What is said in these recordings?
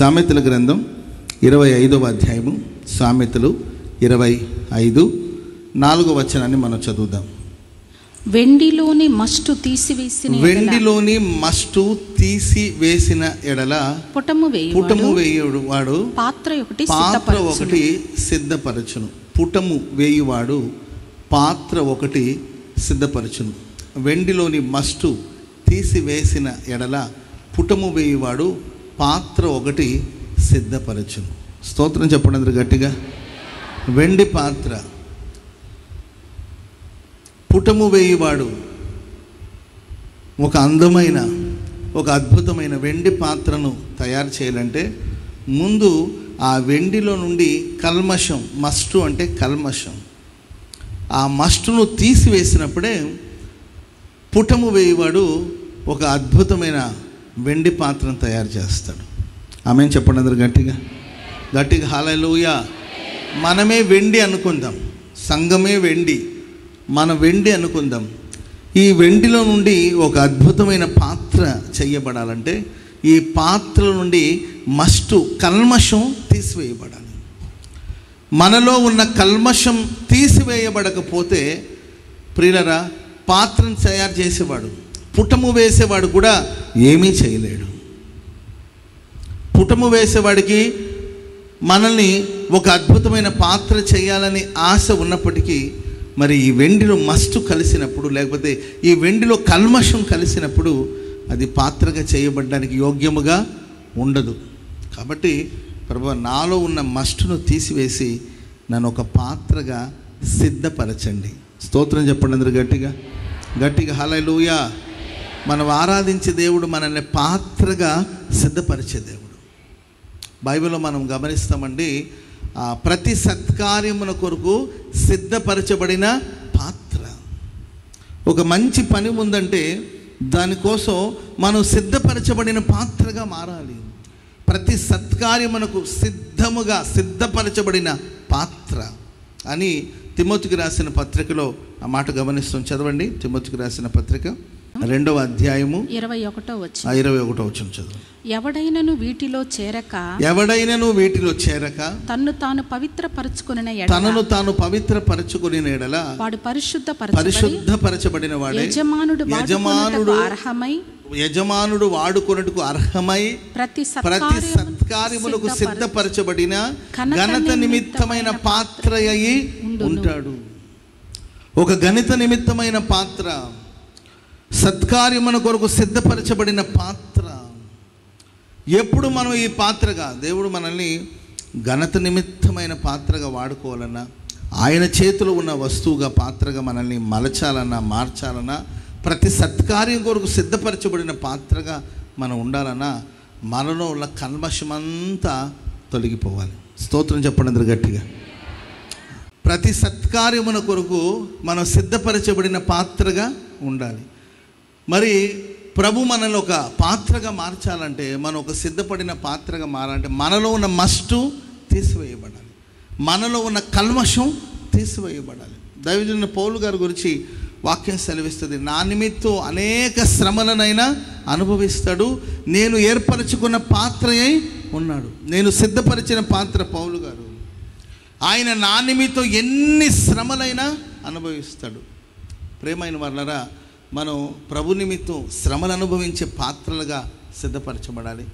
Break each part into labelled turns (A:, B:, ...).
A: సామెతల గ్రంథం 25వ అధ్యాయము, సామెతలు 25, 4వ వచనాన్ని మనం చదువుదాం.
B: వెండిలోని మస్టు తీసివేసిన ఎడల పుటము వేయువాడు పాత్ర ఒకటి
A: సిద్ధపరచును. పుటము వేయువాడు పాత్ర ఒకటి సిద్ధపరచును. వెండిలోని మస్టు తీసివేసిన ఎడల పుటము వేయువాడు పాత్ర ఒకటి సిద్ధపరచును. స్తోత్రం చెప్పండి అందరూ గట్టిగా. వెండి పాత్ర, పుటము వేయువాడు ఒక అందమైన, ఒక అద్భుతమైన వెండి పాత్రను తయారు చేయాలంటే ముందు ఆ వెండిలో నుండి కల్మషం, మస్టు అంటే కల్మషం, ఆ మస్టును తీసివేసినప్పుడే పుటము వేయువాడు ఒక అద్భుతమైన వెండి పాత్రను తయారు చేస్తాడు. ఆమేన్ చెప్పండి అందరూ గట్టిగా గట్టిగా. హల్లెలూయా. మనమే వెండి అనుకుందాం, సంఘమే వెండి, మన వెండి అనుకుందాం. ఈ వెండిలో నుండి ఒక అద్భుతమైన పాత్ర చేయబడాలంటే ఈ పాత్ర నుండి మస్టు, కల్మషం తీసివేయబడాలి. మనలో ఉన్న కల్మషం తీసివేయబడకపోతే ప్రియులరా, పాత్రను తయారు చేసేవాడు, పుటము వేసేవాడు కూడా ఏమీ చేయలేడు. పుటము వేసేవాడికి మనల్ని ఒక అద్భుతమైన పాత్ర చేయాలని ఆశ ఉన్నప్పటికీ మరి ఈ వెండిలో మస్టు కలిసినప్పుడు, లేకపోతే ఈ వెండిలో కల్మషం కలిసినప్పుడు అది పాత్రగా చేయబడడానికి యోగ్యముగా ఉండదు. కాబట్టి ప్రభువా, నాలో ఉన్న మస్టును తీసివేసి నన్ను ఒక పాత్రగా సిద్ధపరచండి. స్తోత్రం చెప్పండి అందరూ గట్టిగా గట్టిగా. హల్లెలూయా. మనం ఆరాధించే దేవుడు మనల్ని పాత్రగా సిద్ధపరిచే దేవుడు. బైబిల్లో మనం గమనిస్తామండి, ప్రతి సత్కార్యమున కొరకు సిద్ధపరచబడిన పాత్ర. ఒక మంచి పని ఉందంటే దానికోసం మనం సిద్ధపరచబడిన పాత్రగా మారాలి. ప్రతి సత్కార్యమునకు సిద్ధపరచబడిన పాత్ర అని తిమోతికి రాసిన పత్రికలో ఆ మాట గమనిస్తాం. చదవండి. తిమోతికి రాసిన పత్రిక 2వ అధ్యాయము
B: 21వ
A: వచనం చదువు.
B: ఎవడైనను వీటిలో చేరక తన్ను తాను పవిత్రపరచుకొనిన ఎడల వాడు పరిశుద్ధపరచబడిన వాడే, యజమానుడు వాడుకొనుటకు అర్హమై ప్రతి సత్కార్యములకు సిద్ధపరచబడిన ఘనత నిమిత్తమైన పాత్ర అయి ఉంటాడు. ఒక ఘనత నిమిత్తమైన పాత్ర, సత్కార్యమున కొరకు సిద్ధపరచబడిన పాత్ర. ఎప్పుడు మనం ఈ పాత్రగా, దేవుడు మనల్ని ఘనత నిమిత్తమైన పాత్రగా వాడుకోవాలన్నా, ఆయన చేతిలో ఉన్న వస్తువుగా పాత్రగా మనల్ని మలచాలన్నా, మార్చాలన్నా, ప్రతి సత్కార్యం కొరకు సిద్ధపరచబడిన పాత్రగా మనం ఉండాలన్నా మనలో ఉన్న కల్మషమంతా తొలగిపోవాలి. స్తోత్రం చెప్పండి అందరూ గట్టిగా. ప్రతి సత్కార్యమున కొరకు మనం సిద్ధపరచబడిన పాత్రగా ఉండాలి. మరి ప్రభు మనల్ని ఒక పాత్రగా మార్చాలంటే, మనం ఒక సిద్ధపడిన పాత్రగా మారాలంటే మనలో ఉన్న మస్టు తీసివేయబడాలి, మనలో ఉన్న కల్మషం తీసివేయబడాలి. దైవజనుని పౌలు గారి గురించి వాక్యం సెలవిస్తుంది, నా నిమిత్తం అనేక శ్రమలనైనా అనుభవిస్తాడు, నేను ఏర్పరచుకున్న పాత్ర అయి ఉన్నాడు. నేను సిద్ధపరిచిన పాత్ర పౌలు గారు. ఆయన నా నిమిత్తం ఎన్ని శ్రమలైనా అనుభవిస్తాడు. ప్రేమైన వాళ్ళరా, మనం ప్రభు నిమిత్తం శ్రమలు అనుభవించే పాత్రలుగా సిద్ధపరచబడాలి.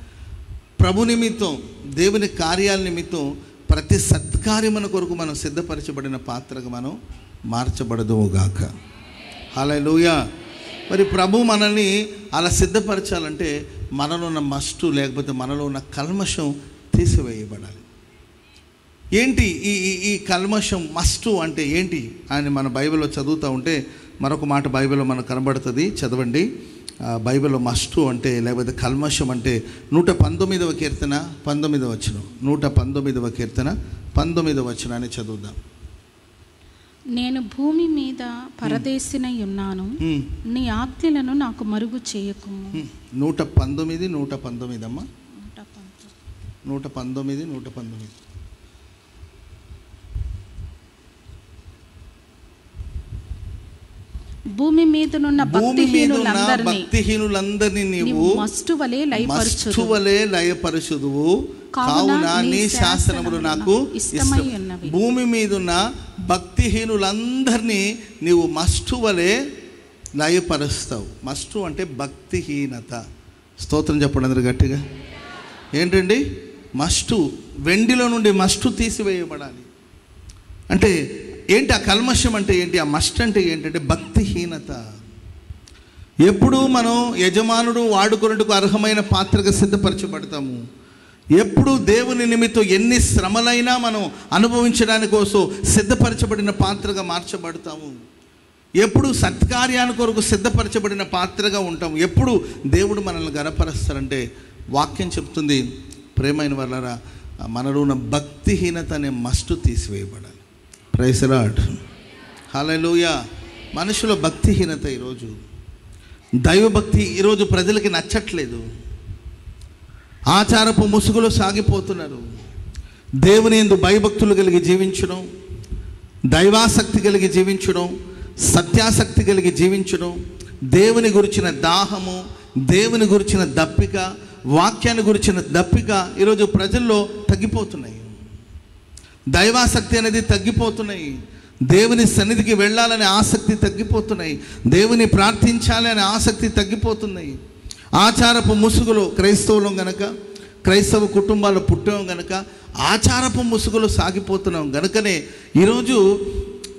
B: ప్రభు నిమిత్తం, దేవుని కార్యాల నిమిత్తం ప్రతి సత్కార్యమున కొరకు మనం సిద్ధపరచబడిన పాత్రగా మనం మార్చబడదుగాక. హల్లెలూయా. మరి ప్రభు మనల్ని అలా సిద్ధపరచాలంటే మనలో ఉన్న మస్టు, లేకపోతే మనలో ఉన్న కల్మషం తీసివేయబడాలి. ఏంటి ఈ కల్మషం, మస్టు అంటే ఏంటి అని మన బైబిల్లో చదువుతూ ఉంటే మరొక మాట బైబిల్లో మనకు కనబడుతుంది. చదవండి. బైబిల్లో మస్టు అంటే, లేకపోతే కల్మషం అంటే 119వ కీర్తన 19వ వచనం. 119వ కీర్తన 19వ వచనాన్ని చదువుదాం. నేను భూమి మీద పరదేశినై ఉన్నాను, నీ ఆజ్ఞలను నాకు మరుగు చేయకు.
A: 119 అమ్మా. 119.
C: భూమి మీదనున్న
B: భక్తిహీనులందరినీ నీవు మస్తు వలె లయపరచుదువు. కావున నీ శాసనములు నాకు ఇష్టమై ఉన్నవి. భూమి మీదున్న భక్తిహీనులందరినీ నీవు మస్తు వలె లయపరుస్తావు. మస్టు అంటే భక్తిహీనత. స్తోత్రం చెప్పండి అందరు గట్టిగా. ఏంటండి మస్టు? వెండిలో నుండి మస్టు తీసివేయబడాలి అంటే ఏంటి? ఆ కల్మషం అంటే ఏంటి? ఆ మస్ట్ అంటే ఏంటంటే భక్తిహీనత. ఎప్పుడు మనం యజమానుడు వాడుకున్నట్టుకు అర్హమైన పాత్రగా సిద్ధపరచబడతాము. ఎప్పుడు దేవుని నిమిత్తం ఎన్ని శ్రమలైనా మనం అనుభవించడానికి కోసం సిద్ధపరచబడిన పాత్రగా మార్చబడతాము. ఎప్పుడు సత్కార్యాన్ని కొరకు సిద్ధపరచబడిన పాత్రగా ఉంటాము. ఎప్పుడు దేవుడు మనల్ని గణపరుస్తారంటే వాక్యం చెప్తుంది, ప్రేమైన వాళ్ళరా, మనలో ఉన్న భక్తిహీనత అనే మస్టు తీసివేయబడాలి. ప్రైజ్ ది లార్డ్, హల్లెలూయా. మనుషుల భక్తిహీనత ఈరోజు, దైవభక్తి ఈరోజు ప్రజలకి నచ్చట్లేదు. ఆచారపు ముసుగులో సాగిపోతున్నారు. దేవుని యందు భయభక్తులు కలిగి జీవించడం, దైవాసక్తి కలిగి జీవించడం, సత్యాసక్తి కలిగి జీవించడం, దేవుని గురించిన దాహము, దేవుని గురించిన దప్పిక, వాక్యాన్ని గురించిన దప్పిక ఈరోజు ప్రజల్లో తగ్గిపోతున్నాయి. దైవాసక్తి అనేది తగ్గిపోతున్నాయి. దేవుని సన్నిధికి వెళ్ళాలనే ఆసక్తి తగ్గిపోతున్నాయి. దేవుని ప్రార్థించాలి అనే ఆసక్తి తగ్గిపోతున్నాయి. ఆచారపు ముసుగులో క్రైస్తవులం గనక, క్రైస్తవ కుటుంబాలు పుట్టాం గనక ఆచారపు ముసుగులో సాగిపోతున్నాం గనుకనే ఈరోజు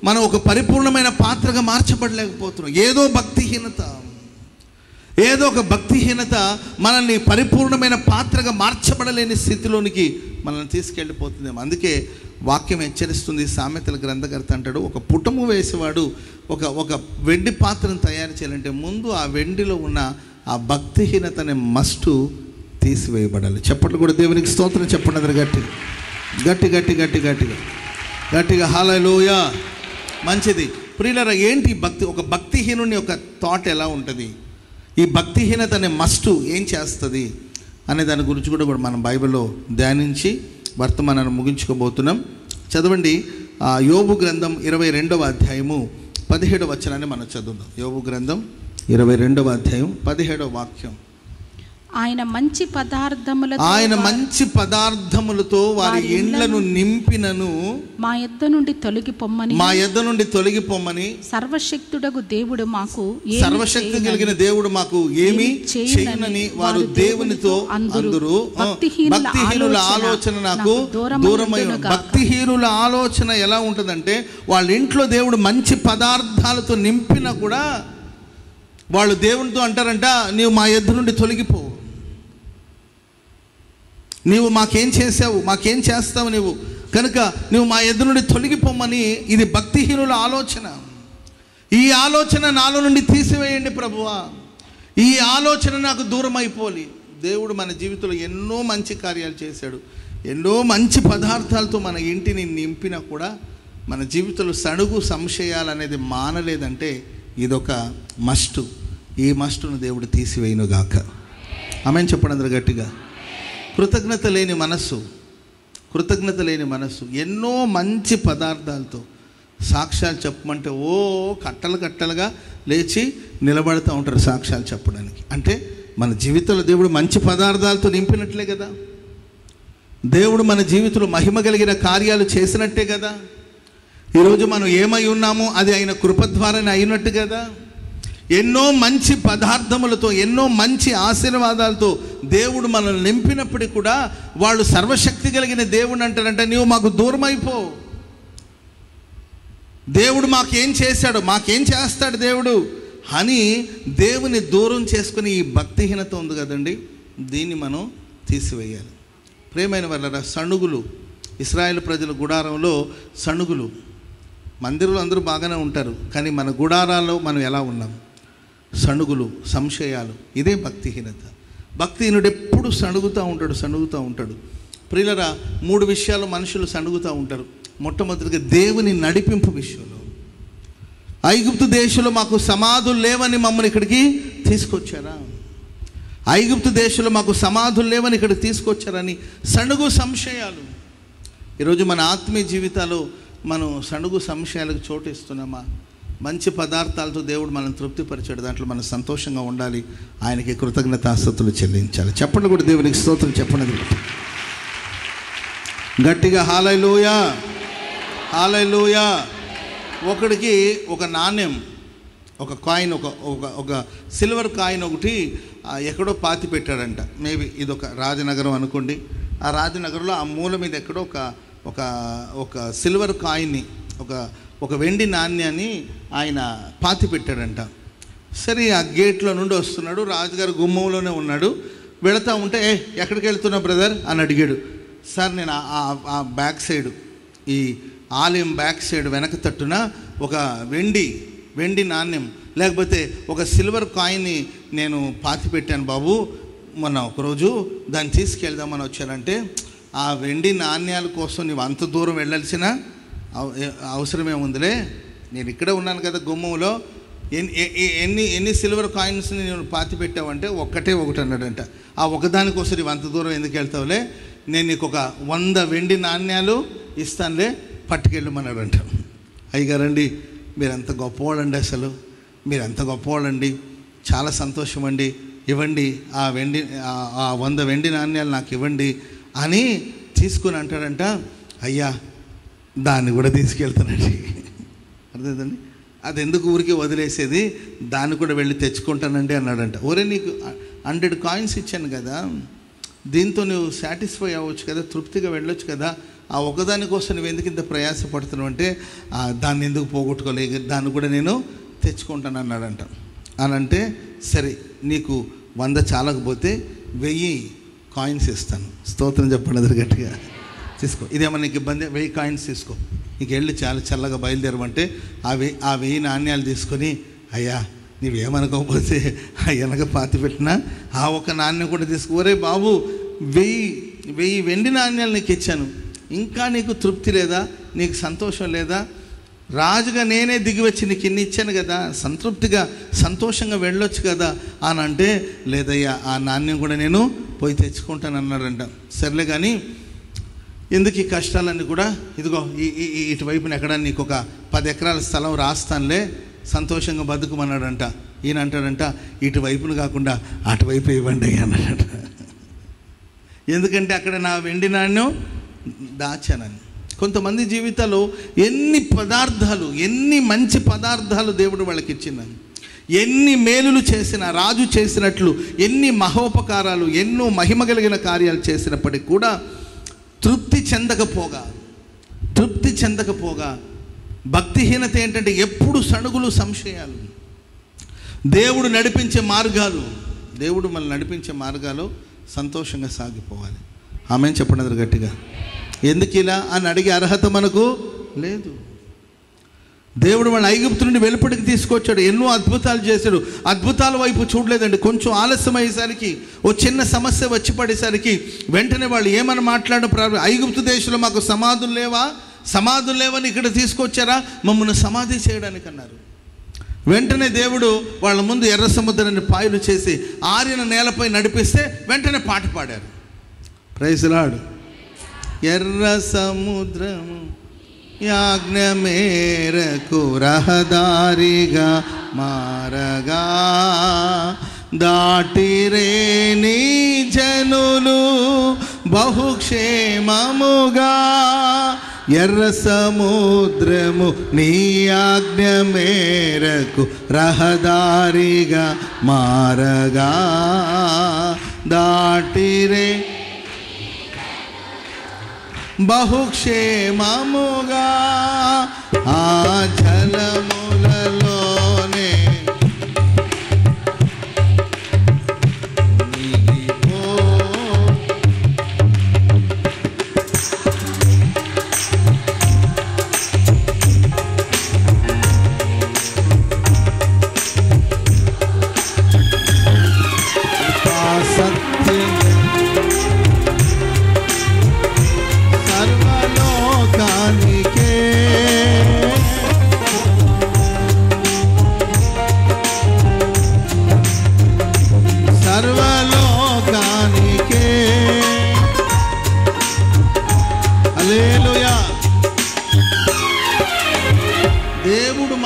B: మనం ఒక పరిపూర్ణమైన పాత్రగా మార్చబడలేకపోతున్నాం. ఏదో ఒక భక్తిహీనత మనల్ని పరిపూర్ణమైన పాత్రగా మార్చబడలేని స్థితిలోనికి మనల్ని తీసుకెళ్ళిపోతుంది. అందుకే వాక్యం హెచ్చరిస్తుంది. సామెతల గ్రంథకర్త అంటాడు, ఒక పుటము వేసేవాడు ఒక వెండి పాత్రను తయారు చేయాలంటే ముందు ఆ వెండిలో ఉన్న ఆ భక్తిహీనత అనే మస్టు తీసివేయబడాలి. చెప్పట్లు కూడా దేవునికి స్తోత్రం చెప్పండి అందరు గట్టిగా హల్లెలూయా. మంచిది ప్రియులారా. ఏంటి భక్తి? ఒక భక్తిహీనుని ఒక థాట్ ఎలా ఉంటుంది, ఈ భక్తిహీనత అనే మస్టు ఏం చేస్తుంది అనే దాని గురించి కూడా మనం బైబిల్లో ధ్యానించి వర్తమానాన్ని ముగించుకోబోతున్నాం. చదవండి యోబు గ్రంథం 22వ అధ్యాయము 17వ వచనాన్ని మనం చదువుదాం. యోబు గ్రంథం 22వ అధ్యాయం 17వ వాక్యం.
C: ఆయన మంచి పదార్థములతో వారి ఇండ్లను నింపినను మా యొద్ద నుండి తొలగిపోమ్మని సర్వశక్తుడగు దేవుడు మాకు సర్వశక్తి కలిగిన దేవుడు మాకు ఏమి చేయనని వారు దేవునితో అందురు. భక్తిహీనుల ఆలోచన నాకు దూరమై. భక్తిహీనుల ఆలోచన ఎలా ఉంటుందంటే వాళ్ళ ఇంట్లో దేవుడు మంచి పదార్థాలతో నింపినా కూడా వాళ్ళు దేవునితో అంటారంట, నీవు మా యొద్ద నుండి తొలగిపో, నీవు మాకేం చేస్తావు నీవు కనుక నువ్వు మా యొద్ద నుండి తొలగిపోమని. ఇది భక్తిహీనుల ఆలోచన. ఈ ఆలోచన నాలో నుండి తీసివేయండి ప్రభువా, ఈ ఆలోచన నాకు దూరం అయిపోలి. దేవుడు మన జీవితంలో ఎన్నో మంచి కార్యాలు చేశాడు, ఎన్నో మంచి పదార్థాలతో మన ఇంటిని నింపినా కూడా మన జీవితంలో సణుగు సంశయాలు అనేది మానలేదంటే ఇదొక మస్టు. ఈ మస్టును దేవుడు తీసివేయునుగాక. ఆమేన్ చెప్పండి అందరూ గట్టిగా. కృతజ్ఞత లేని మనస్సు ఎన్నో మంచి పదార్థాలతో సాక్ష్యాలు చెప్పమంటే కట్టలుగా లేచి నిలబడుతూ ఉంటారు సాక్ష్యాలు చెప్పడానికి. అంటే మన జీవితంలో దేవుడు మంచి పదార్థాలతో నింపినట్లే కదా, దేవుడు మన జీవితంలో మహిమ కలిగిన కార్యాలు చేసినట్టే కదా. ఈరోజు మనం ఏమై ఉన్నామో అది ఆయన కృప ద్వారానే అయినట్టు కదా. ఎన్నో మంచి పదార్థములతో, ఎన్నో మంచి ఆశీర్వాదాలతో దేవుడు మనల్ని నింపినప్పటికీ కూడా వాళ్ళు సర్వశక్తి కలిగిన దేవుడు అంటారంటే నీవు మాకు దూరం అయిపో, దేవుడు మాకేం చేస్తాడు దేవుడు అని దేవుని దూరం చేసుకుని ఈ భక్తిహీనత ఉంది కదండి, దీన్ని మనం తీసివేయాలి. ప్రేమైన వాళ్ళరా, సణుగులు, ఇశ్రాయేలు ప్రజల గుడారంలో సణుగులు. మందిరంలో అందరూ బాగానే ఉంటారు, కానీ మన గుడారాల్లో మనం ఎలా ఉన్నాం? సణుగులు, సంశయాలు. ఇదే భక్తిహీనత. భక్తిహీనుడు ఎప్పుడు సణుగుతూ ఉంటాడు. ప్రియులరా, 3 విషయాలు మనుషులు సణుగుతూ ఉంటారు. మొట్టమొదటిగా దేవుని నడిపింపు విషయంలో. ఐగుప్తు దేశంలో మాకు సమాధులు లేవని మమ్మల్ని ఇక్కడికి తీసుకొచ్చారా? ఐగుప్తు దేశంలో మాకు సమాధులు లేవని ఇక్కడికి తీసుకొచ్చారని సణుగు సంశయాలు. ఈరోజు మన ఆత్మీయ జీవితాల్లో మనం సణుగు సంశయాలకు చోటు ఇస్తున్నామా?
A: మంచి పదార్థాలతో దేవుడు మనం తృప్తిపరిచాడు. దాంట్లో మనం సంతోషంగా ఉండాలి. ఆయనకి కృతజ్ఞతాస్తుతులు చెల్లించాలి. చెప్పండి కూడా దేవునికి స్తోత్రం చెప్పండి గట్టిగా. హల్లెలూయా, హల్లెలూయా. ఒకడికి ఒక నాణ్యం, ఒక కాయిన్, ఒక సిల్వర్ కాయిన్ ఒకటి ఎక్కడో పాతి పెట్టాడంట. మేబీ ఇదొక రాజనగరం అనుకోండి. ఆ రాజనగరంలో ఆ మూల మీద ఎక్కడో ఒక సిల్వర్ కాయిన్ని, ఒక వెండి నాణ్యాన్ని ఆయన పాతి పెట్టాడంట. సరే, ఆ గేట్లో నుండి వస్తున్నాడు. రాజుగారు గుమ్మంలోనే ఉన్నాడు. వెళతా ఉంటే, ఎక్కడికి వెళ్తున్నావు బ్రదర్ అని అడిగాడు. సార్, నేను ఆ బ్యాక్ సైడ్, ఈ ఆలయం బ్యాక్ సైడ్ వెనక తట్టున ఒక వెండి నాణ్యం లేకపోతే ఒక సిల్వర్ కాయిన్ని నేను పాతి పెట్టాను బాబు. మొన్న ఒకరోజు దాన్ని తీసుకెళ్దామని వచ్చానంటే, ఆ వెండి నాణ్యాల కోసం నీవు అంత దూరం వెళ్ళాల్సిన అవసరమే ఉందిలే. నేను ఇక్కడే ఉన్నాను కదా గుమ్మంలో. ఎన్ని సిల్వర్ కాయిన్స్ని నేను పాతి పెట్టావంటే ఒకటి అన్నాడంట. ఆ ఒకదానికోసం నీవు అంత దూరం ఎందుకు వెళ్తావులే, నేను నీకు ఒక 100 వెండి నాణ్యాలు ఇస్తానులే, పట్టుకెళ్ళమన్నాడంట. అయ్యగారండి, మీరంత గొప్పవాళ్ళండి, అసలు మీరంత గొప్పవాళ్ళండి, చాలా సంతోషం అండి, ఇవ్వండి ఆ 100 వెండి నాణ్యాలు నాకు ఇవ్వండి అని తీసుకుని అంటాడంట. అయ్యా, దాన్ని కూడా తీసుకెళ్తానండి. అర్థమైందండి? అది ఎందుకు ఊరికి వదిలేసేది, దాన్ని కూడా వెళ్ళి తెచ్చుకుంటానండి అన్నాడంట. ఒరే, నీకు 100 కాయిన్స్ ఇచ్చాను కదా, దీంతో నువ్వు సాటిస్ఫై అవ్వచ్చు కదా, తృప్తిగా వెళ్ళొచ్చు కదా. ఆ ఒకదానికోసం నువ్వు ఎందుకు ఇంత ప్రయాసపడుతున్నావు అంటే, దాన్ని ఎందుకు పోగొట్టుకోలేదు, దాన్ని కూడా నేను తెచ్చుకుంటాను అన్నాడంట. అని అంటే, సరే నీకు 100 చాలకపోతే 1000 కాయిన్స్ ఇస్తాను. స్తోత్రం చెప్పండి అది గట్టిగా. తీసుకో, ఇదేమన్నా నీకు ఇబ్బంది, 1000 కాయిన్స్ తీసుకో, నీకు వెళ్ళి చాలా చల్లగా బయలుదేరమంటే ఆ 1000 నాణ్యాలు తీసుకొని, అయ్యా నీవేమనుకోకపోతే వెనక పాతి పెట్టినా ఆ ఒక నాణ్యం కూడా తీసుకోరే బాబు, 1000 వెండి నాణ్యాలు నీకు ఇచ్చాను, ఇంకా నీకు తృప్తి లేదా, నీకు సంతోషం లేదా? రాజుగా నేనే దిగి వచ్చి నీకు ఇన్ని ఇచ్చాను కదా, సంతృప్తిగా సంతోషంగా వెళ్ళొచ్చు కదా అని అంటే, లేదయ్యా ఆ నాణ్యం కూడా నేను పోయి తెచ్చుకుంటాను అన్నాడంట. సర్లే కానీ ఎందుకు ఈ కష్టాలన్నీ కూడా, ఇదిగో ఇటువైపున ఎక్కడ నీకు ఒక 10 ఎకరాల స్థలం రాస్తానులే, సంతోషంగా బతుకుమన్నాడంట. ఈయన అంటాడంట, ఇటువైపును కాకుండా అటువైపు ఇవ్వండి అన్నాడట. ఎందుకంటే అక్కడ నా వెండి నాణ్యం దాచానని. కొంతమంది జీవితాల్లో ఎన్ని మంచి పదార్థాలు దేవుడు వాళ్ళకి ఇచ్చినాను, ఎన్ని మేలులు చేసిన, రాజు చేసినట్లు ఎన్ని మహోపకారాలు, ఎన్నో మహిమ కలిగిన కార్యాలు చేసినప్పటికీ కూడా తృప్తి చెందకపోగా భక్తిహీనత ఏంటంటే ఎప్పుడు సణుగులు, సంశయాలు. దేవుడు మనల్ని నడిపించే మార్గాలు సంతోషంగా సాగిపోవాలి. ఆమె చెప్పండి గట్టిగా. ఎందుకు ఇలా అని అడిగే అర్హత మనకు లేదు. దేవుడు మన ఐగుప్తు నుండి వెలుపటికి తీసుకొచ్చాడు, ఎన్నో అద్భుతాలు చేశాడు. అద్భుతాల వైపు చూడలేదండి. కొంచెం ఆలస్యం అయ్యేసరికి, ఓ చిన్న సమస్య వచ్చి పడేసరికి వెంటనే వాళ్ళు ఏమని మాట్లాడడం ప్రారంభం, ఐగుప్తు దేశంలో మాకు సమాధులు లేవని ఇక్కడ తీసుకొచ్చారా, మమ్మల్ని సమాధి చేయడానికి అన్నారు. వెంటనే దేవుడు వాళ్ళ ముందు ఎర్ర సముద్రాన్ని పాయలు చేసి ఆరిన నేలపై నడిపిస్తే వెంటనే పాట పాడారు. Praise lord. ఎర్ర సముద్రము యాజ్ఞ మేరకు రహదారిగా మారగా, దాటిరే నీ జనులు బహుక్షేమముగా. ఎర్ర సముద్రము నీ ఆజ్ఞ మేరకు రహదారిగా మారగా, దాటిరే బహుక్షేమముగా. ఆ జలములలోనే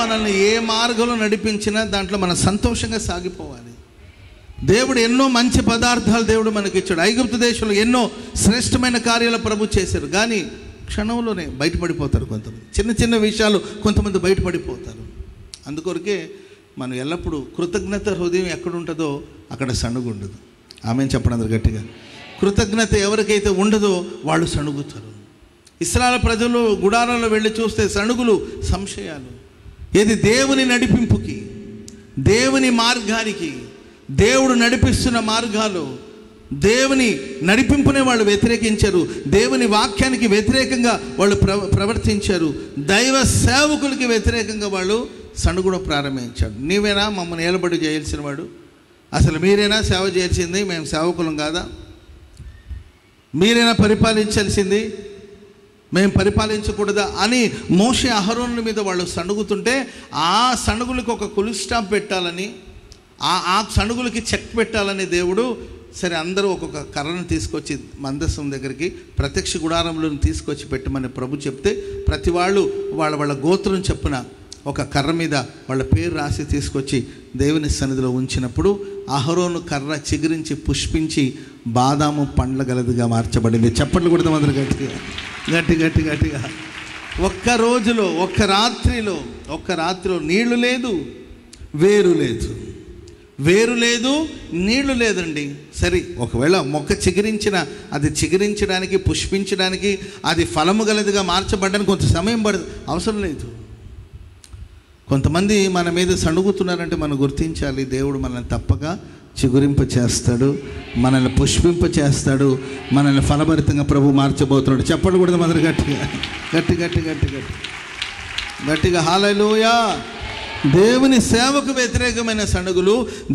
B: మనల్ని ఏ మార్గంలో నడిపించినా దాంట్లో మనం సంతోషంగా సాగిపోవాలి. దేవుడు ఎన్నో మంచి పదార్థాలు దేవుడు మనకి ఇచ్చాడు. ఐగుప్తు దేశంలో ఎన్నో శ్రేష్టమైన కార్యాలు ప్రభు చేశారు. కానీ క్షణంలోనే బయటపడిపోతారు కొంతమంది. చిన్న చిన్న విషయాలు కొంతమంది బయటపడిపోతారు. అందుకొరకే మనం ఎల్లప్పుడూ కృతజ్ఞత హృదయం ఎక్కడుంటుందో అక్కడ సణుగు ఉండదు. ఆమెను చెప్పండి అందరు గట్టిగా. కృతజ్ఞత ఎవరికైతే ఉండదో వాళ్ళు సణుగుతారు. ఇశ్రాయేలు ప్రజలు గుడారాల్లో వెళ్ళి చూస్తే సణుగులు, సంశయాలు. ఇది దేవుని నడిపింపుకి, దేవుని మార్గానికి, దేవుడు నడిపిస్తున్న మార్గాలు, దేవుని నడిపింపునే వాళ్ళు వ్యతిరేకించారు. దేవుని వాక్యానికి వ్యతిరేకంగా వాళ్ళు ప్రవర్తించారు. దైవ సేవకులకి వ్యతిరేకంగా వాళ్ళు సణుగుడు ప్రారంభించాడు. నీవేనా మమ్మల్ని ఏలబడి చేయాల్సిన వాడు? అసలు మీరేనా సేవ చేయాల్సింది? మేము సేవకులం కాదా? మీరేనా పరిపాలించాల్సింది? మేము పరిపాలించకూడదా అని మోషే అహరోనుల మీద వాళ్ళు సణుగుతుంటే ఆ సణుగులకు ఒక ఫుల్ స్టాప్ పెట్టాలని, ఆ సణుగులకి చెక్ పెట్టాలని దేవుడు సరే అందరూ ఒక్కొక్క కర్రను తీసుకొచ్చి మందసం దగ్గరికి ప్రత్యక్ష గుడారంలో తీసుకొచ్చి పెట్టమని ప్రభు చెప్తే ప్రతి వాళ్ళు వాళ్ళ గోత్రం చెప్పున ఒక కర్ర మీద వాళ్ళ పేరు రాసి తీసుకొచ్చి దేవుని సన్నిధిలో ఉంచినప్పుడు అహరోను కర్ర చిగురించి పుష్పించి బాదాము పండ్ల గలదిగా మార్చబడింది. చప్పట్లు కొడదాం అందరూ గట్టిగా గట్టి గట్టి గట్టిగా. ఒక్క రోజులో ఒక్క రాత్రిలో నీళ్లు లేదు, వేరు లేదు, వేరు లేదు, నీళ్లు లేదండి. సరే, ఒకవేళ మొక్క చిగురించిన అది చిగురించడానికి, పుష్పించడానికి, అది ఫలము గలదిగా మార్చబడడానికి కొంత సమయం అవసరం లేదు. కొంతమంది మన మీద సణుగుతున్నారంటే మనం గుర్తించాలి, దేవుడు మనల్ని తప్పక చిగురింప చేస్తాడు, మనల్ని పుష్పింప చేస్తాడు, మనల్ని ఫలభరితంగా ప్రభు మార్చబోతున్నాడు. చెప్పండి కూడా మొదలు గట్టిగా గట్టి గట్టి గట్టి గట్టి గట్టిగా హల్లెలూయా. దేవుని సేవకు వ్యతిరేకమైన సణుగులు,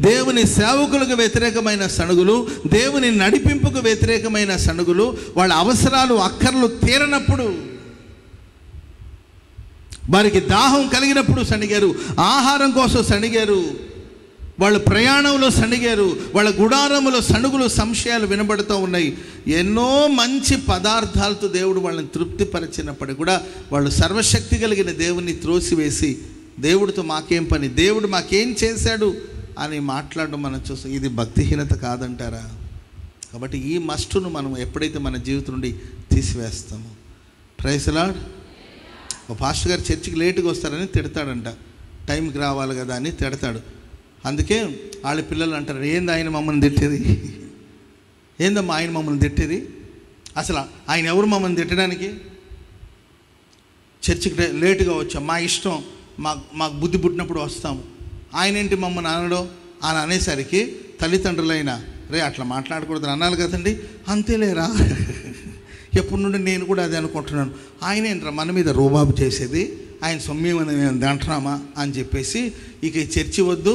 B: దేవుని సేవకులకు వ్యతిరేకమైన సణుగులు, దేవుని నడిపింపుకు వ్యతిరేకమైన సణుగులు, వాళ్ళ అవసరాలు అక్కర్లు తీరనప్పుడు, వారికి దాహం కలిగినప్పుడు సణిగారు, ఆహారం కోసం సణిగారు, వాళ్ళు ప్రయాణంలో సణిగారు, వాళ్ళ గుడారములో సణుగులు, సంశయాలు వినబడుతూ ఉన్నాయి. ఎన్నో మంచి పదార్థాలతో దేవుడు వాళ్ళని తృప్తిపరిచినప్పటికీ కూడా వాళ్ళు సర్వశక్తి కలిగిన దేవుని త్రోసివేసి దేవుడితో మాకేం పని, దేవుడు మాకేం చేశాడు అని మాట్లాడడం మనం చూస్తాం. ఇది భక్తిహీనత కాదంటారా? కాబట్టి ఈ మస్టును మనం ఎప్పుడైతే మన జీవితం నుండి తీసివేస్తామో, ప్రైజ్ ది లార్డ్. ఒక పాస్టర్ గారు చర్చికి లేటుగా వస్తారని తిడతాడంట, టైంకి రావాలి కదా అని తిడతాడు. అందుకే వాళ్ళ పిల్లలు అంటారు, ఏంది ఆయన మమ్మల్ని తిట్టేది, ఏందమ్మా ఆయన మమ్మల్ని తిట్టేది, అసలు ఆయన ఎవరు మమ్మల్ని తిట్టడానికి, చర్చికి లేటుగా వచ్చాం, మా ఇష్టం, మాకు బుద్ధి పుట్టినప్పుడు వస్తాము, ఆయన ఏంటి మమ్మల్ని అనడం అని అనేసరికి తల్లిదండ్రులైనా రే అట్లా మాట్లాడకూడదు అనాలి కదండి. అంతేలేరా, ఎప్పటి నుండి నేను కూడా అదే అనుకుంటున్నాను, ఆయన ఏంట్రా మన మీద రూబాబు చేసేది, ఆయన సొమ్యమని మేము అంటున్నామా అని చెప్పేసి ఇక ఈ చర్చి వద్దు,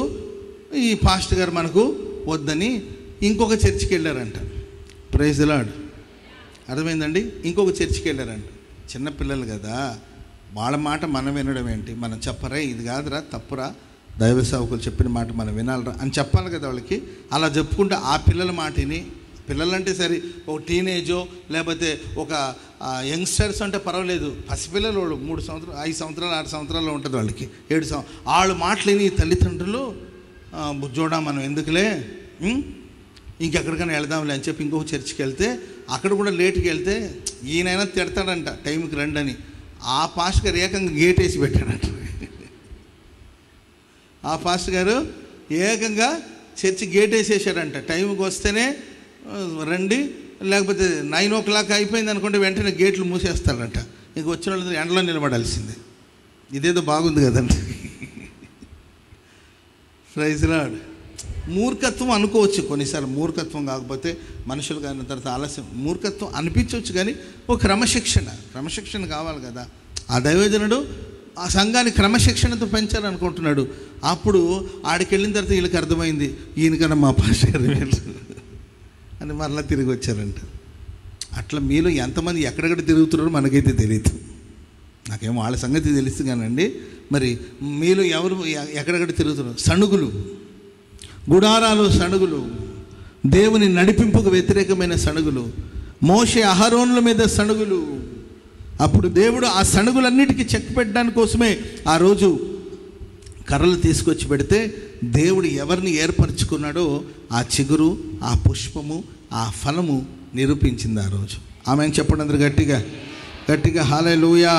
B: ఈ పాస్టర్ గారు మనకు వద్దని ఇంకొక చర్చికి వెళ్ళారంట. Praise the lord. అర్థమైందండి? ఇంకొక చర్చికి వెళ్ళారంట. చిన్నపిల్లలు కదా, వాళ్ళ మాట మనం వినడం ఏంటి, మనం చెప్పరా ఇది కాదురా తప్పురా, దైవ సేవకులు చెప్పిన మాట మనం వినాలరా అని చెప్పాలి కదా వాళ్ళకి. అలా చెప్పుకుంటే ఆ పిల్లల మాటని, పిల్లలంటే సరే ఒక టీనేజో లేకపోతే ఒక యంగ్స్టర్స్ అంటే పర్వాలేదు, పసిపిల్లలు వాళ్ళు 3 సంవత్సరాలు 5 సంవత్సరాలు 6 సంవత్సరాల్లో ఉంటుంది వాళ్ళకి, 7 సంవత్సరాలు వాళ్ళు మాటలేని తల్లిదండ్రులు బుజ్జోడా మనం ఎందుకులే ఇంకెక్కడికైనా వెళదాంలే అని చెప్పి ఇంకొక చర్చికి వెళ్తే అక్కడ కూడా లేట్కి వెళ్తే ఈయనైనా తిడతాడంట టైంకి రండి అని. ఆ పాస్టర్ గారు ఏకంగా గేట్ వేసి పెట్టాడంట. ఆ పాస్టర్ గారు ఏకంగా చర్చి గేట్ వేసేసాడంట. టైంకి వస్తేనే రండి, లేకపోతే 9 o'clock అయిపోయింది అనుకుంటే వెంటనే గేట్లు మూసేస్తాడంట. ఇంక వచ్చిన వాళ్ళందరూ ఎండలో నిలబడాల్సిందే. ఇదేదో బాగుంది కదండి. Praise the lord. మూర్ఖత్వం అనుకోవచ్చు కొన్నిసార్లు, మూర్ఖత్వం కాకపోతే మనుషులు కాని తర్వాత ఆలస్యం, మూర్ఖత్వం అనిపించవచ్చు, కానీ ఒక క్రమశిక్షణ కావాలి కదా. ఆ దైవజనుడు ఆ సంఘాన్ని క్రమశిక్షణతో పెంచాలనుకుంటున్నాడు. అప్పుడు ఆడికి వెళ్ళిన తర్వాత వీళ్ళకి అర్థమైంది, ఈయనకన్నా మా పాస్టర్ అని మరలా తిరిగి వచ్చారంట. అట్లా మీలో ఎంతమంది ఎక్కడెక్కడ తిరుగుతున్నారో మనకైతే తెలియదు, నాకేమో వాళ్ళ సంగతి తెలుసు కానండి. మరి మీలో ఎవరు ఎక్కడెక్కడ తిరుగుతున్నారు? సణుగులు, గుడారాలు సణుగులు, దేవుని నడిపింపుకు వ్యతిరేకమైన సణుగులు, మోషే అహరోనుల మీద సణుగులు. అప్పుడు దేవుడు ఆ సణుగులన్నిటికీ చెక్ పెట్టడానికి కోసమే ఆ రోజు కర్రలు తీసుకొచ్చి పెడితే దేవుడు ఎవరిని ఏర్పరచుకున్నాడో ఆ చిగురు, ఆ పుష్పము, ఆ ఫలము నిరూపించింది ఆ రోజు. ఆమె చెప్పండి అందరు గట్టిగా గట్టిగా హల్లెలూయా.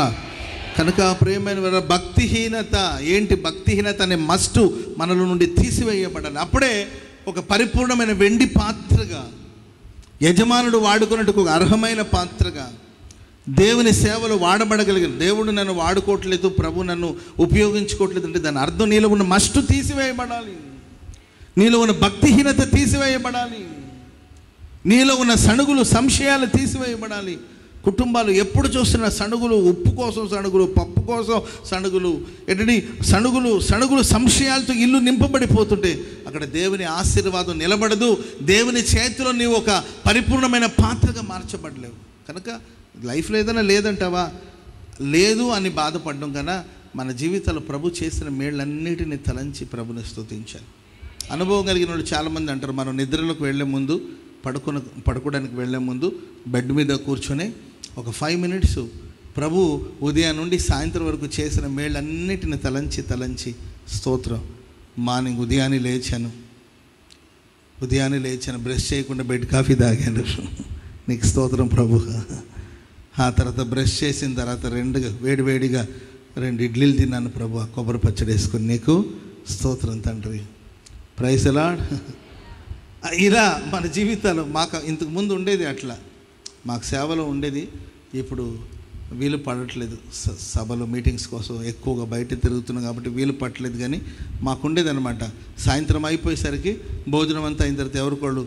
B: కనుక ప్రియమైన వారు, భక్తిహీనత ఏంటి? భక్తిహీనత అనే మస్టు మనలో నుండి తీసివేయబడాలి. అప్పుడే ఒక పరిపూర్ణమైన వెండి పాత్రగా, యజమానుడు వాడుకున్నట్టుకు ఒక అర్హమైన పాత్రగా దేవుని సేవలు వాడబడగలిగిన. దేవుడు నన్ను వాడుకోవట్లేదు, ప్రభు నన్ను ఉపయోగించుకోవట్లేదు అంటే దాని అర్థం నీలో ఉన్న మస్టు తీసివేయబడాలి, నీలో ఉన్న భక్తిహీనత తీసివేయబడాలి, నీలో ఉన్న సణుగులు, సంశయాలు తీసివేయబడాలి. కుటుంబాలు ఎప్పుడు చూస్తున్న సణుగులు, ఉప్పు కోసం సణుగులు, పప్పు కోసం సణుగులు, ఏంటంటే సణుగులు సంశయాలతో ఇల్లు నింపబడిపోతుంటే అక్కడ దేవుని ఆశీర్వాదం నిలబడదు. దేవుని చేతిలో నీవు ఒక పరిపూర్ణమైన పాత్రగా మార్చబడలేవు. కనుక లైఫ్లో ఏదైనా లేదంటావా? లేదు అని బాధపడడం కన్నా మన జీవితాలు ప్రభు చేసిన మేళ్ళన్నిటిని తలంచి ప్రభుని స్తుతించాలి. అనుభవం కలిగిన వాళ్ళు చాలామంది అంటారు, మనం నిద్రలోకి వెళ్ళే ముందు, పడుకోవడానికి వెళ్ళే ముందు బెడ్ మీద కూర్చొని ఒక 5 మినిట్స్ ప్రభు ఉదయం నుండి సాయంత్రం వరకు చేసిన మేళ్ళన్నిటిని తలంచి స్తోత్రం. మార్నింగ్ ఉదయాన్నే లేచాను, బ్రష్ చేయకుండా బెడ్ కాఫీ తాగాను, నీకు స్తోత్రం ప్రభు. ఆ తర్వాత బ్రష్ చేసిన తర్వాత వేడివేడిగా 2 ఇడ్లీలు తిన్నాను ప్రభు, కొబ్బరి పచ్చడి వేసుకొని, నీకు స్తోత్రం తండ్రి. Praise the lord. ఇలా మన జీవితాలు మాకు ఇంతకుముందు ఉండేది అట్లా, మాకు సేవలో ఉండేది. ఇప్పుడు వీలు పడట్లేదు, సభలు మీటింగ్స్ కోసం ఎక్కువగా బయట తిరుగుతున్నాం కాబట్టి వీలు పట్టలేదు. కానీ మాకుండేది అనమాట, సాయంత్రం అయిపోయేసరికి భోజనం అంతా అయిన తర్వాత ఎవరికోళ్ళు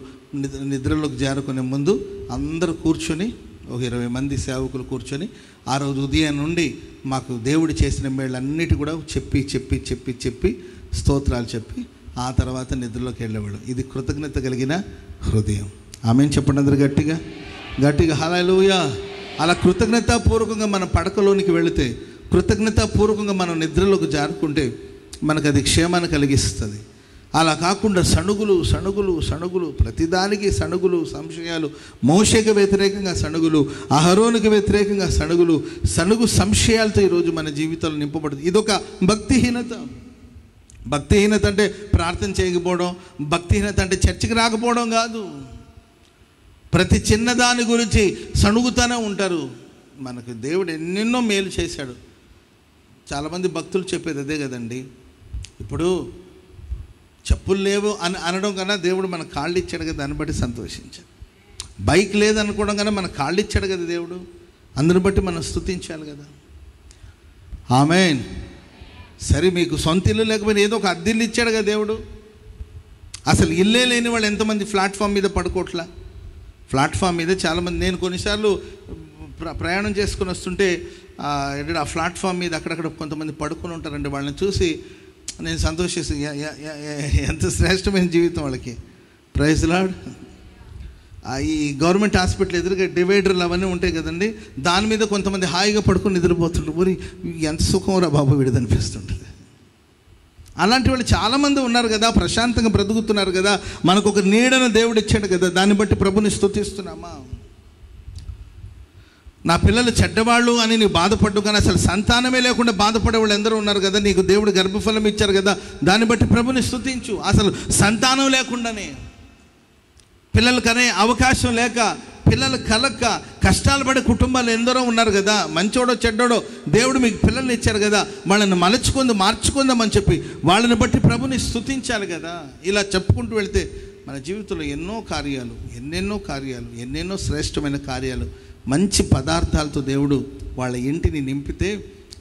B: నిద్రలోకి జారుకునే ముందు అందరూ కూర్చొని, ఒక 20 మంది సేవకులు కూర్చొని ఆ రోజు ఉదయం నుండి మాకు దేవుడు చేసిన మేళ్ళన్నిటి కూడా చెప్పి స్తోత్రాలు చెప్పి ఆ తర్వాత నిద్రలోకి వెళ్ళేవాడు. ఇది కృతజ్ఞత కలిగిన హృదయం. ఆమేన్ చెప్పండి అందరు గట్టిగా హల్లెలూయా. అలా కృతజ్ఞతాపూర్వకంగా మన పడకలోనికి వెళితే, కృతజ్ఞతాపూర్వకంగా మనం నిద్రలోకి జారుకుంటే మనకు అది క్షేమాన్ని కలిగిస్తుంది. అలా కాకుండా సణుగులు, ప్రతిదానికి సణుగులు, సంశయాలు, మోషేకి వ్యతిరేకంగా సణుగులు, అహరోనుకి వ్యతిరేకంగా సణుగు సంశయాలతో ఈరోజు మన జీవితాలు నింపబడుతుంది. ఇదొక భక్తిహీనత. భక్తిహీనత అంటే ప్రార్థన చేయకపోవడం, భక్తిహీనత అంటే చర్చికి రాకపోవడం కాదు. ప్రతి చిన్నదాని గురించి సణుగుతూనే ఉంటారు. మనకు దేవుడు ఎన్నెన్నో మేలు చేశాడు. చాలామంది భక్తులు చెప్పేది అదే కదండి. ఇప్పుడు చెప్పులు లేవు అని అనడం కన్నా దేవుడు మన కాళ్ళు ఇచ్చాడు కదా, దాన్ని బట్టి సంతోషించాలి. బైక్ లేదనుకోవడం కన్నా మన కాళ్ళు ఇచ్చాడు కదా దేవుడు, అందుని బట్టి మనం స్తుతించాలి కదా. ఆమేన్. సరే, మీకు సొంత ఇల్లు లేకపోయినా ఏదో ఒక అద్దెల్లు ఇచ్చాడు కదా దేవుడు. అసలు ఇల్లే లేని వాళ్ళు ఎంతమంది ప్లాట్ఫామ్ మీద పడుకోవట్లా? ప్లాట్ఫామ్ మీద చాలామంది, నేను కొన్నిసార్లు ప్రయాణం చేసుకుని వస్తుంటే ఆ ప్లాట్ఫామ్ మీద అక్కడక్కడ కొంతమంది పడుకొని ఉంటారండి. వాళ్ళని చూసి నేను సంతోషిస్తాను. ఎంత శ్రేష్టమైన జీవితం వాళ్ళకి. Praise the lord. ఈ గవర్నమెంట్ హాస్పిటల్ ఎదురుగా డివైడర్లు అవన్నీ ఉంటాయి కదండి, దాని మీద కొంతమంది హాయిగా పడుకొని నిద్రపోతుంటారు. మరి ఎంత సుఖంరా బాబు వీడిది అనిపిస్తుంటుంది. అలాంటి వాళ్ళు చాలామంది ఉన్నారు కదా, ప్రశాంతంగా బ్రతుకుతున్నారు కదా. మనకు ఒక నీడను దేవుడు ఇచ్చాడు కదా, దాన్ని బట్టి ప్రభుని స్తుతిస్తున్నామా? నా పిల్లలు చెడ్డవాళ్ళు అని నీవు బాధపడ్డు, కానీ అసలు సంతానమే లేకుండా బాధపడే వాళ్ళు ఎందరో ఉన్నారు కదా. నీకు దేవుడు గర్భఫలం ఇచ్చారు కదా, దాన్ని బట్టి ప్రభుని స్తుతించు. అసలు సంతానం లేకుండానే, పిల్లలు కనే అవకాశం లేక, పిల్లలు కలక్క కష్టాలు పడే కుటుంబాలు ఎందరో ఉన్నారు కదా. మంచోడో చెడ్డోడో దేవుడు మీకు పిల్లల్ని ఇచ్చారు కదా, వాళ్ళని మార్చుకుందామని చెప్పి వాళ్ళని బట్టి ప్రభుని స్తుతించాలి కదా. ఇలా చెప్పుకుంటూ వెళితే మన జీవితంలో ఎన్నెన్నో కార్యాలు, ఎన్నెన్నో శ్రేష్టమైన కార్యాలు, మంచి పదార్థాలతో దేవుడు వాళ్ళ ఇంటిని నింపితే,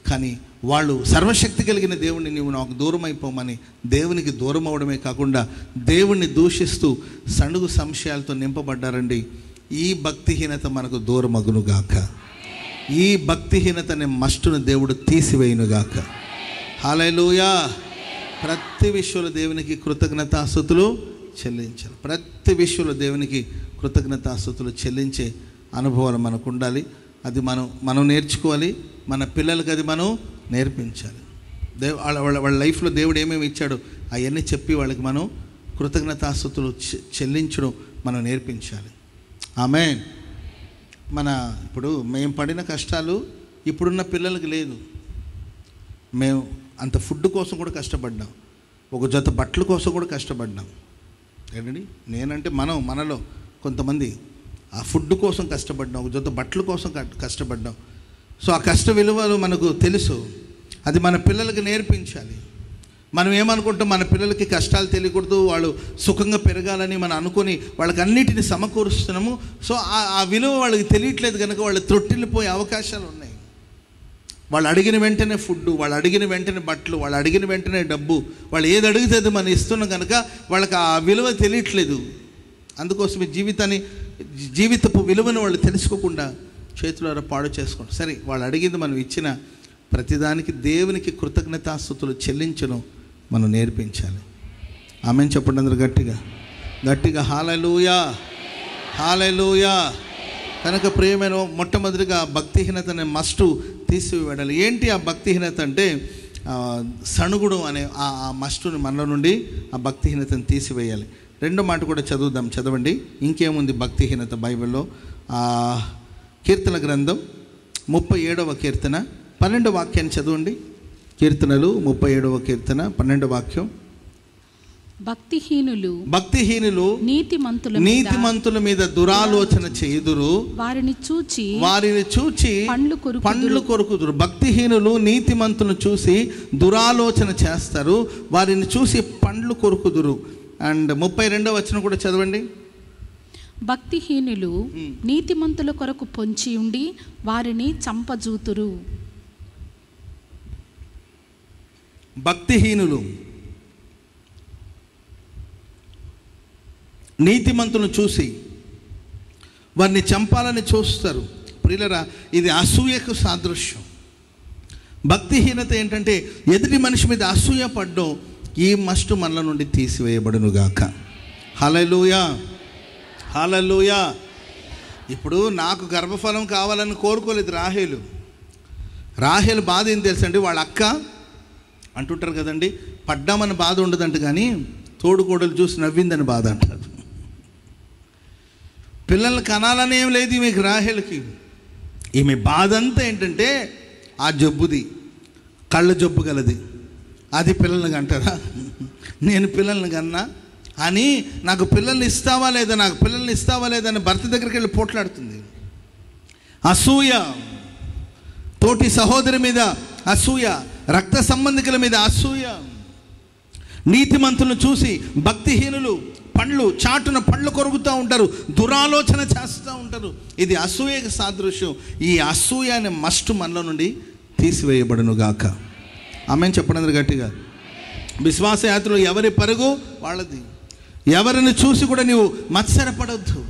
B: కానీ వాళ్ళు సర్వశక్తి కలిగిన దేవుణ్ణి నీవు నాకు దూరం అయిపోమని దేవునికి దూరం అవడమే కాకుండా దేవుణ్ణి దూషిస్తూ సణుగు సంశయాలతో నింపబడ్డారండి. ఈ భక్తిహీనత మనకు దూరం అగునుగాక. ఈ భక్తిహీనత అనే మస్టును దేవుడు తీసివేయునుగాక. హల్లెలూయా. ప్రతి విషయంలో దేవునికి కృతజ్ఞతాస్తుతులు చెల్లించాలి. ప్రతి విషయంలో దేవునికి కృతజ్ఞతాస్తుతులు చెల్లించే అనుభవాలు మనకు ఉండాలి. అది మనం నేర్చుకోవాలి. మన పిల్లలకి అది మనం నేర్పించాలి. వాళ్ళ లైఫ్లో దేవుడు ఏమేమి ఇచ్చాడో అవన్నీ చెప్పి వాళ్ళకి మనం కృతజ్ఞతాస్తుతులు చెల్లించడం మనం నేర్పించాలి. ఆమేన్. మేము పడిన కష్టాలు ఇప్పుడున్న పిల్లలకి లేదు. మేము అంత ఫుడ్ కోసం కూడా కష్టపడ్డాం, ఒక జత బట్టల కోసం కూడా కష్టపడ్డాం. ఏంటండి, నేనంటే మనలో కొంతమంది ఆ ఫుడ్ కోసం కష్టపడ్డాం, ఒక జత బట్టల కోసం కష్టపడ్డాం. సో ఆ కష్ట విలువలు మనకు తెలుసు, అది మన పిల్లలకి నేర్పించాలి. మనం ఏమనుకుంటాం, మన పిల్లలకి కష్టాలు తెలియకూడదు, వాళ్ళు సుఖంగా పెరగాలని మనం అనుకొని వాళ్ళకి అన్నిటిని సమకూరుస్తున్నాము. సో ఆ విలువ వాళ్ళకి తెలియట్లేదు కనుక వాళ్ళు త్రొట్టిల్లిపోయే అవకాశాలు ఉన్నాయి. వాళ్ళు అడిగిన వెంటనే ఫుడ్, వాళ్ళు అడిగిన వెంటనే బట్టలు, వాళ్ళు అడిగిన వెంటనే డబ్బు, వాళ్ళు ఏది అడిగితే అది మనం ఇస్తున్నాం కనుక వాళ్ళకి ఆ విలువ తెలియట్లేదు. అందుకోసమే జీవితపు విలువను వాళ్ళు తెలుసుకోకుండా చేతులారా పాడు చేసుకోండి. సరే, వాళ్ళు అడిగింది మనం ఇచ్చిన ప్రతిదానికి దేవునికి కృతజ్ఞతాస్తుతులు చెల్లించడం మనం నేర్పించాలి. ఆమెను చెప్పండి అందరూ గట్టిగా హల్లెలూయా, హల్లెలూయా. కనుక ప్రియమైన మొట్టమొదటిగా భక్తిహీనతని మస్టు తీసివేయాలి. ఏంటి ఆ భక్తిహీనత అంటే సణుగుడు అనే ఆ మస్టుని మనలో నుండి ఆ భక్తిహీనతను తీసివేయాలి. రెండో మాట కూడా చదవండి. ఇంకేముంది భక్తిహీనత బైబిల్లో? కీర్తన గ్రంథం 37వ కీర్తన 12వ వాక్యాన్ని చదవండి. కీర్తనలు 37వ కీర్తన 12వ వాక్యం. భక్తిహీనులు నీతిమంతుల మీద దురాలోచన చేయుదురు, వారిని చూచి పండ్లు కొరుకుదురు. భక్తిహీనులు నీతిమంతులను చూసి దురాలోచన చేస్తారు, వారిని చూసి పండ్లు కొరుకుదురు. అండ్ 32వ వచనం కూడా చదవండి.
D: భక్తిహీనులు నీతిమంతుల కొరకు పొంచి ఉండి వారిని చంపజూతురు.
B: భక్తిహీనులు నీతిమంతులను చూసి వారిని చంపాలని చూస్తారు. ప్రియులరా, ఇది అసూయకు సాదృశ్యం. భక్తిహీనత ఏంటంటే ఎదుటి మనిషి మీద అసూయ పడ్డం. ఈ మస్టు మనల నుండి తీసివేయబడునుగాక. హల్లెలూయా, హల్లెలూయా. ఇప్పుడు నాకు గర్భఫలం కావాలని కోరుకోలేదు రాహేలు బాధ ఏం తెలుసండి, వాళ్ళ అక్క అంటుంటారు కదండి, పడ్డామని బాధ ఉండదంట, కానీ తోడుకోడలు చూసి నవ్విందని బాధ అంటారు. పిల్లల్ని కనాలని ఏం లేదు ఈమెకి, రాహేలుకి. ఈమె బాధ అంతా ఏంటంటే ఆ జబ్బుది, కళ్ళ జబ్బు గలది, అది పిల్లల్ని కంటారా? నేను పిల్లల్ని కన్నా అని నాకు పిల్లల్ని ఇస్తావా లేదా అని భర్త దగ్గరికి వెళ్ళి పోట్లాడుతుంది. అసూయ, తోటి సహోదరి మీద అసూయ, రక్త సంబంధికుల మీద అసూయ. నీతిమంతులను చూసి భక్తిహీనులు చాటున పండ్లు కొరుకుతూ ఉంటారు, దురాలోచన చేస్తూ ఉంటారు. ఇది అసూయకు సాదృశ్యం. ఈ అసూయ అనే మస్టు మనలో నుండి తీసివేయబడునుగాక. ఆమెను చెప్పండి గట్టిగా. విశ్వాస యాత్రలో ఎవరి పరుగు వాళ్ళది. ఎవరిని చూసి కూడా నీవు మత్సరపడద్దు,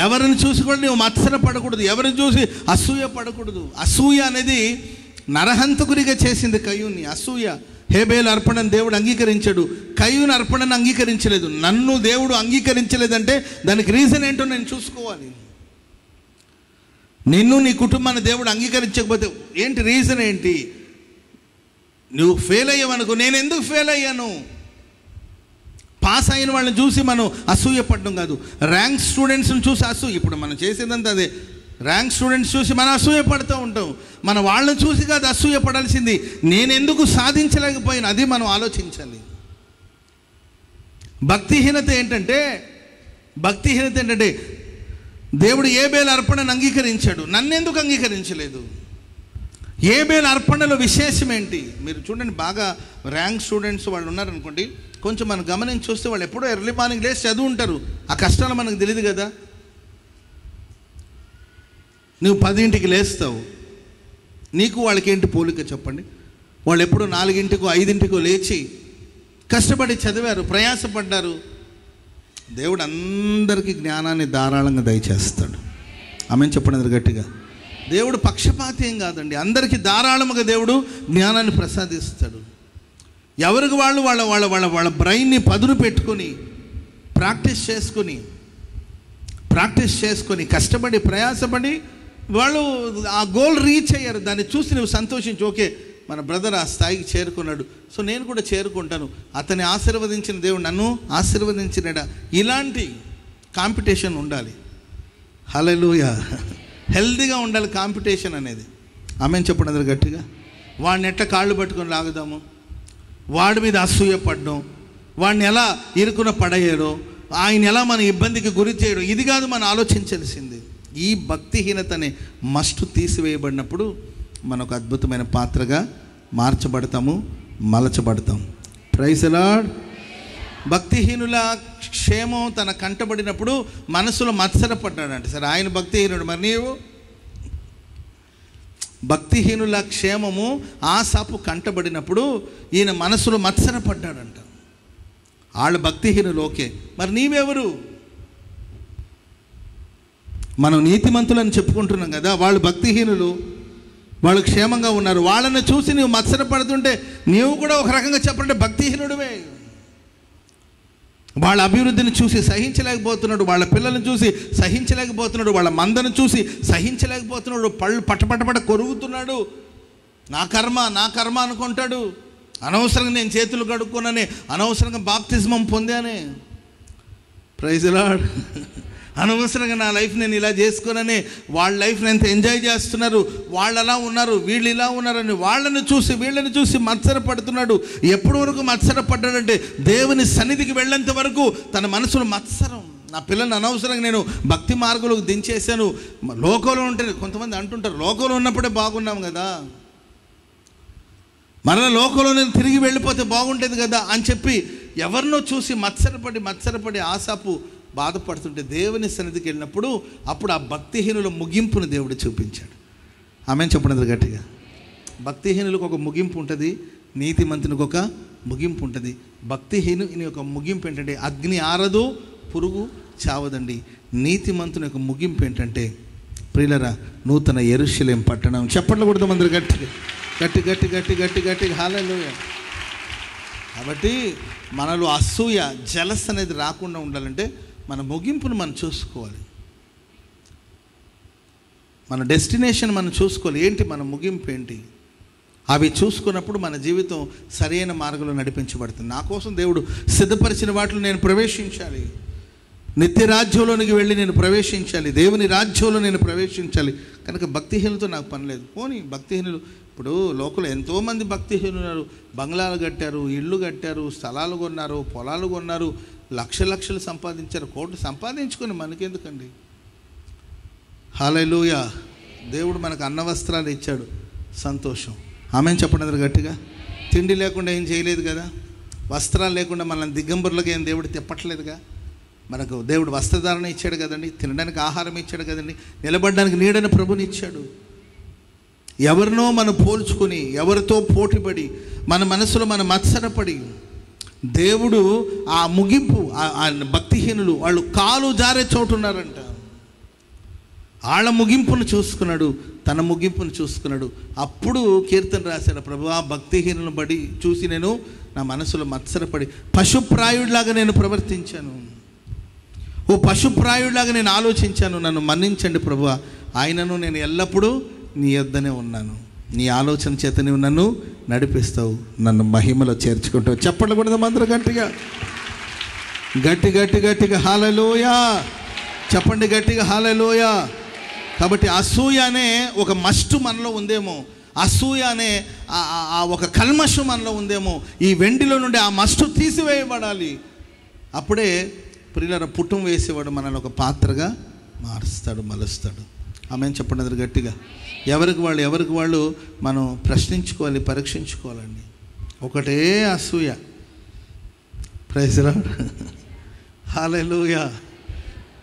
B: ఎవరిని చూసి కూడా నీవు మత్సరపడకూడదు, ఎవరిని చూసి అసూయ పడకూడదు. అసూయ అనేది నరహంతకునిగా చేసింది కయ్యూని. అసూయ. హేబేలు అర్పణను దేవుడు అంగీకరించాడు, కయ్యూని అర్పణను అంగీకరించలేదు. నన్ను దేవుడు అంగీకరించలేదంటే దానికి రీజన్ ఏంటో నేను చూసుకోవాలి. నిన్ను నీ కుటుంబాన్ని దేవుడు అంగీకరించకపోతే ఏంటి రీజన్ ఏంటి? నువ్వు ఫెయిల్ అయ్యావనుకో, నేను ఎందుకు ఫెయిల్ అయ్యాను? పాస్ అయిన వాళ్ళని చూసి మనం అసూయపడడం కాదు, ర్యాంక్ స్టూడెంట్స్ని చూసి ఇప్పుడు మనం చేసేదంతా అదే. ర్యాంక్ స్టూడెంట్స్ చూసి మనం అసూయపడుతూ ఉంటాం. మన వాళ్ళని చూసి కాదు అసూయపడాల్సింది, నేను ఎందుకు సాధించలేకపోయినా, అది మనం ఆలోచించాలి. భక్తిహీనత ఏంటంటే దేవుడు ఏబేలు అర్పణను అంగీకరించాడు, నన్నెందుకు అంగీకరించలేదు? ఏబేలు అర్పణలో విశేషం ఏంటి? మీరు చూడండి, బాగా ర్యాంక్ స్టూడెంట్స్ వాళ్ళు ఉన్నారనుకోండి, కొంచెం మనం గమనించి చూస్తే వాళ్ళు ఎప్పుడో ఎర్లీ మార్నింగ్ లేచి చదువు ఉంటారు. ఆ కష్టాలు మనకు తెలియదు కదా. నువ్వు 10ంటికి లేస్తావు, నీకు వాళ్ళకి ఏంటి పోలిక చెప్పండి? వాళ్ళు ఎప్పుడో 4ంటికో 5ంటికో లేచి కష్టపడి చదివారు, ప్రయాసపడ్డారు. దేవుడు అందరికీ జ్ఞానాన్ని ధారాళంగా దయచేస్తాడు. ఆమెను చెప్పండి గట్టిగా. దేవుడు పక్షపాతి ఏం కాదండి, అందరికీ ధారాళముగా దేవుడు జ్ఞానాన్ని ప్రసాదిస్తాడు. ఎవరికి వాళ్ళు వాళ్ళ వాళ్ళ వాళ్ళ వాళ్ళ బ్రెయిన్ని పదును పెట్టుకొని ప్రాక్టీస్ చేసుకొని కష్టపడి ప్రయాసపడి వాళ్ళు ఆ గోల్ రీచ్ అయ్యారు. దాన్ని చూసి నువ్వు సంతోషించు, ఓకే మన బ్రదర్ ఆ స్థాయికి చేరుకున్నాడు, సో నేను కూడా చేరుకుంటాను, అతన్ని ఆశీర్వదించిన దేవుడు నన్ను ఆశీర్వదించినడా. ఇలాంటి కాంపిటీషన్ ఉండాలి. హల్లెలూయా. హెల్దీగా ఉండాలి కాంపిటీషన్ అనేది. ఆమెను చెప్పండి అందరు గట్టిగా. వాడిని ఎట్లా కాళ్ళు పట్టుకొని లాగుదాము, వాడి మీద అసూయపడడం, వాడిని ఎలా ఇరుకున పడేయడం, ఆయన ఎలా మన ఇబ్బందికి గురి చేయడం, ఇది కాదు మనం ఆలోచించాల్సింది. ఈ భక్తిహీనత అనే మస్టు తీసివేయబడినప్పుడు మనకు అద్భుతమైన పాత్రగా మార్చబడతాము, మలచబడతాం. Praise the Lord. భక్తిహీనుల క్షేమం తన కంటబడినప్పుడు మనసులో మత్సరపడ్డాడంటే, సరే ఆయన భక్తిహీనుడు, మరి నీవు? భక్తిహీనుల క్షేమము ఆసాపు కంటబడినప్పుడు ఈయన మనసులో మత్సరపడ్డాడంట. వాళ్ళు భక్తిహీనులు, ఓకే, మరి నీవెవరు? మనం నీతిమంతులని చెప్పుకుంటున్నాం కదా, వాళ్ళు భక్తిహీనులు, వాళ్ళు క్షేమంగా ఉన్నారు. వాళ్ళని చూసి నువ్వు మత్సరపడుతుంటే నీవు కూడా ఒక రకంగా చెప్పాలంటే భక్తిహీనుడివే. వాళ్ళ అభివృద్ధిని చూసి సహించలేకపోతున్నాడు, వాళ్ళ పిల్లలను చూసి సహించలేకపోతున్నాడు, వాళ్ళ మందను చూసి సహించలేకపోతున్నాడు, పళ్ళు పట్టపట్టపట్ట కొరుగుతున్నాడు. నా కర్మ అనుకుంటాడు. అనవసరంగా నేను చేతులు కడుక్కోనని, అనవసరంగా బాప్తిజమం పొందానే. Praise the Lord. అనవసరంగా నా లైఫ్ నేను ఇలా చేసుకోనని, వాళ్ళ లైఫ్ని ఎంత ఎంజాయ్ చేస్తున్నారు, వాళ్ళు అలా ఉన్నారు, వీళ్ళు ఇలా ఉన్నారని వీళ్ళని చూసి మత్సరపడుతున్నాడు. ఎప్పటి వరకు మత్సరపడ్డాడంటే దేవుని సన్నిధికి వెళ్ళేంత వరకు తన మనసులో మత్సరం. నా పిల్లల్ని అనవసరంగా నేను భక్తి మార్గంలోకి దించేశాను. లోకంలో ఉంటే కొంతమంది అంటుంటారు, లోకంలో ఉన్నప్పుడే బాగున్నాం కదా, మరలా లోకంలో నేను తిరిగి వెళ్ళిపోతే బాగుంటుంది కదా అని చెప్పి ఎవరినో చూసి మత్సరపడి ఆసాపు బాధపడుతుంటే దేవుని సన్నిధికి వెళ్ళినప్పుడు అప్పుడు ఆ భక్తిహీనుల ముగింపును దేవుడు చూపించాడు. ఆమెను చెప్పండి గట్టిగా. భక్తిహీనులకు ఒక ముగింపు ఉంటుంది, నీతిమంతునికి ఒక ముగింపు ఉంటుంది. భక్తిహీనుని యొక్క ముగింపు ఏంటంటే అగ్ని ఆరదు, పురుగు చావదండి. నీతిమంతుని యొక్క ముగింపు ఏంటంటే ప్రియులరా, నూతన యెరూషలేము పట్టణం. చెప్పట్లు కొడదాం అందరూ గట్టిగా, గట్టి గట్టి గట్టి గట్టి గట్టి హల్లెలూయా. కాబట్టి మనలో అసూయ, జలస్ అనేది రాకుండా ఉండాలంటే మన ముగింపును మనం చూసుకోవాలి, మన డెస్టినేషన్ మనం చూసుకోవాలి. ఏంటి మన ముగింపు ఏంటి? అవి చూసుకున్నప్పుడు మన జీవితం సరైన మార్గంలో నడిపించబడుతుంది. నా కోసం దేవుడు సిద్ధపరిచిన వాటిలో నేను ప్రవేశించాలి, నిత్య రాజ్యంలోనికి వెళ్ళి నేను ప్రవేశించాలి, దేవుని రాజ్యంలో నేను ప్రవేశించాలి. కనుక భక్తిహీనులతో నాకు పని లేదు. పోనీ భక్తిహీనులు, ఇప్పుడు లోకంలో ఎంతోమంది భక్తిహీనులు ఉన్నారు. బంగ్లాలు కట్టారు, ఇళ్ళు కట్టారు, స్థలాలు కొన్నారు, పొలాలు కొన్నారు, లక్షలు సంపాదించారు, కోట్లు సంపాదించుకొని మనకెందుకండి? హల్లెలూయా. దేవుడు మనకు అన్న వస్త్రాలు ఇచ్చాడు, సంతోషం. ఆమెను చెప్పండి గట్టిగా. తిండి లేకుండా ఏం చేయలేదు కదా, వస్త్రాలు లేకుండా మనల్ని దిగంబరులుగా ఏం దేవుడు తిప్పట్లేదుగా. మనకు దేవుడు వస్త్రధారణ ఇచ్చాడు కదండి, తినడానికి ఆహారం ఇచ్చాడు కదండి, నిలబడడానికి నీడని ప్రభుని ఇచ్చాడు. ఎవరినో మనం పోల్చుకొని, ఎవరితో పోటీపడి, మన మనసులో మనం మత్సరపడి, దేవుడు ఆ ముగింపు, ఆ భక్తిహీనులు వాళ్ళు కాలు జారే చోటున్నారంట. వాళ్ళ ముగింపును చూసుకున్నాడు, తన ముగింపును చూసుకున్నాడు. అప్పుడు కీర్తన రాశాడు, ప్రభువా భక్తిహీనులను బడి చూసి నేను నా మనసులో మత్సరపడి పశుప్రాయుడిలాగా నేను ప్రవర్తించాను, ఓ పశుప్రాయుడిలాగా నేను ఆలోచించాను, నన్ను మన్నించండి ప్రభువా. ఆయనను నేను ఎల్లప్పుడూ నీ యొద్దనే ఉన్నాను, నీ ఆలోచన చేత నువ్వు నన్ను నడిపిస్తావు, నన్ను మహిమలో చేర్చుకుంటావు. చెప్పండి కూడా అందరూ గట్టిగా, గట్టి గట్టి గట్టిగా హల్లెలూయా. చెప్పండి గట్టిగా హల్లెలూయా. కాబట్టి అసూయ అనే ఒక మస్టు మనలో ఉందేమో, అసూయ అనే ఆ ఒక కల్మషం మనలో ఉందేమో. ఈ వెండిలో నుండి ఆ మస్టు తీసివేయబడాలి. అప్పుడే ప్రియుల పుట్టం వేసేవాడు మనల్ని ఒక పాత్రగా మారుస్తాడు, మలుస్తాడు. ఆమెను చెప్పండి అందరు గట్టిగా. ఎవరికి వాళ్ళు మనం ప్రశ్నించుకోవాలి, పరీక్షించుకోవాలండి. ఒకటే అసూయ. Praise the Lord. హల్లెలూయా.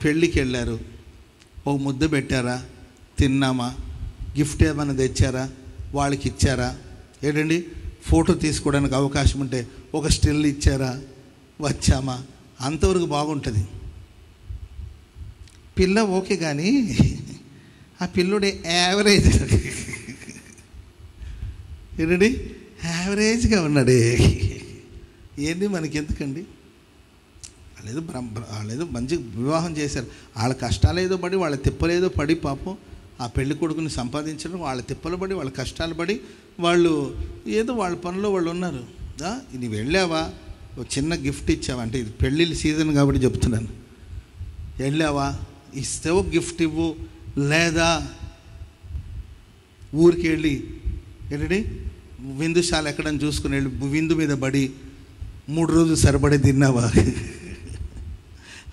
B: పెళ్ళికి వెళ్ళారు, ఓ ముద్ద పెట్టారా, తిన్నామా, గిఫ్ట్ ఏమైనా తెచ్చారా, వాళ్ళకి ఇచ్చారా, ఏంటండి ఫోటో తీసుకోవడానికి అవకాశం ఉంటే ఒక స్టిల్ ఇచ్చారా, వచ్చామా, అంతవరకు బాగుంటుంది. పిల్ల ఓకే, కానీ ఆ పిల్లోడే యావరేజ్, ఏంటండి యావరేజ్గా ఉన్నాడే. ఏంటి మనకి ఎందుకండి? వాళ్ళేదో మంచి వివాహం చేశారు, వాళ్ళ కష్టాలేదో పడి, వాళ్ళ తిప్పలేదో పడి, పాపం ఆ పెళ్లి కొడుకుని సంపాదించడం, వాళ్ళ తిప్పలు పడి, వాళ్ళ కష్టాలు పడి, వాళ్ళు ఏదో వాళ్ళ పనిలో వాళ్ళు ఉన్నారు. ఇది వెళ్ళావా, ఒక చిన్న గిఫ్ట్ ఇచ్చావా, అంటే ఇది పెళ్ళిళ్ళ సీజన్ కాబట్టి చెప్తున్నాను, వెళ్ళావా, ఇస్తేవో గిఫ్ట్ ఇవ్వు, లేదా ఊరికి వెళ్ళి ఏంటండి విందుశాల ఎక్కడని చూసుకుని వెళ్ళి విందు మీద పడి 3 రోజులు సరిపడే తిన్నావా,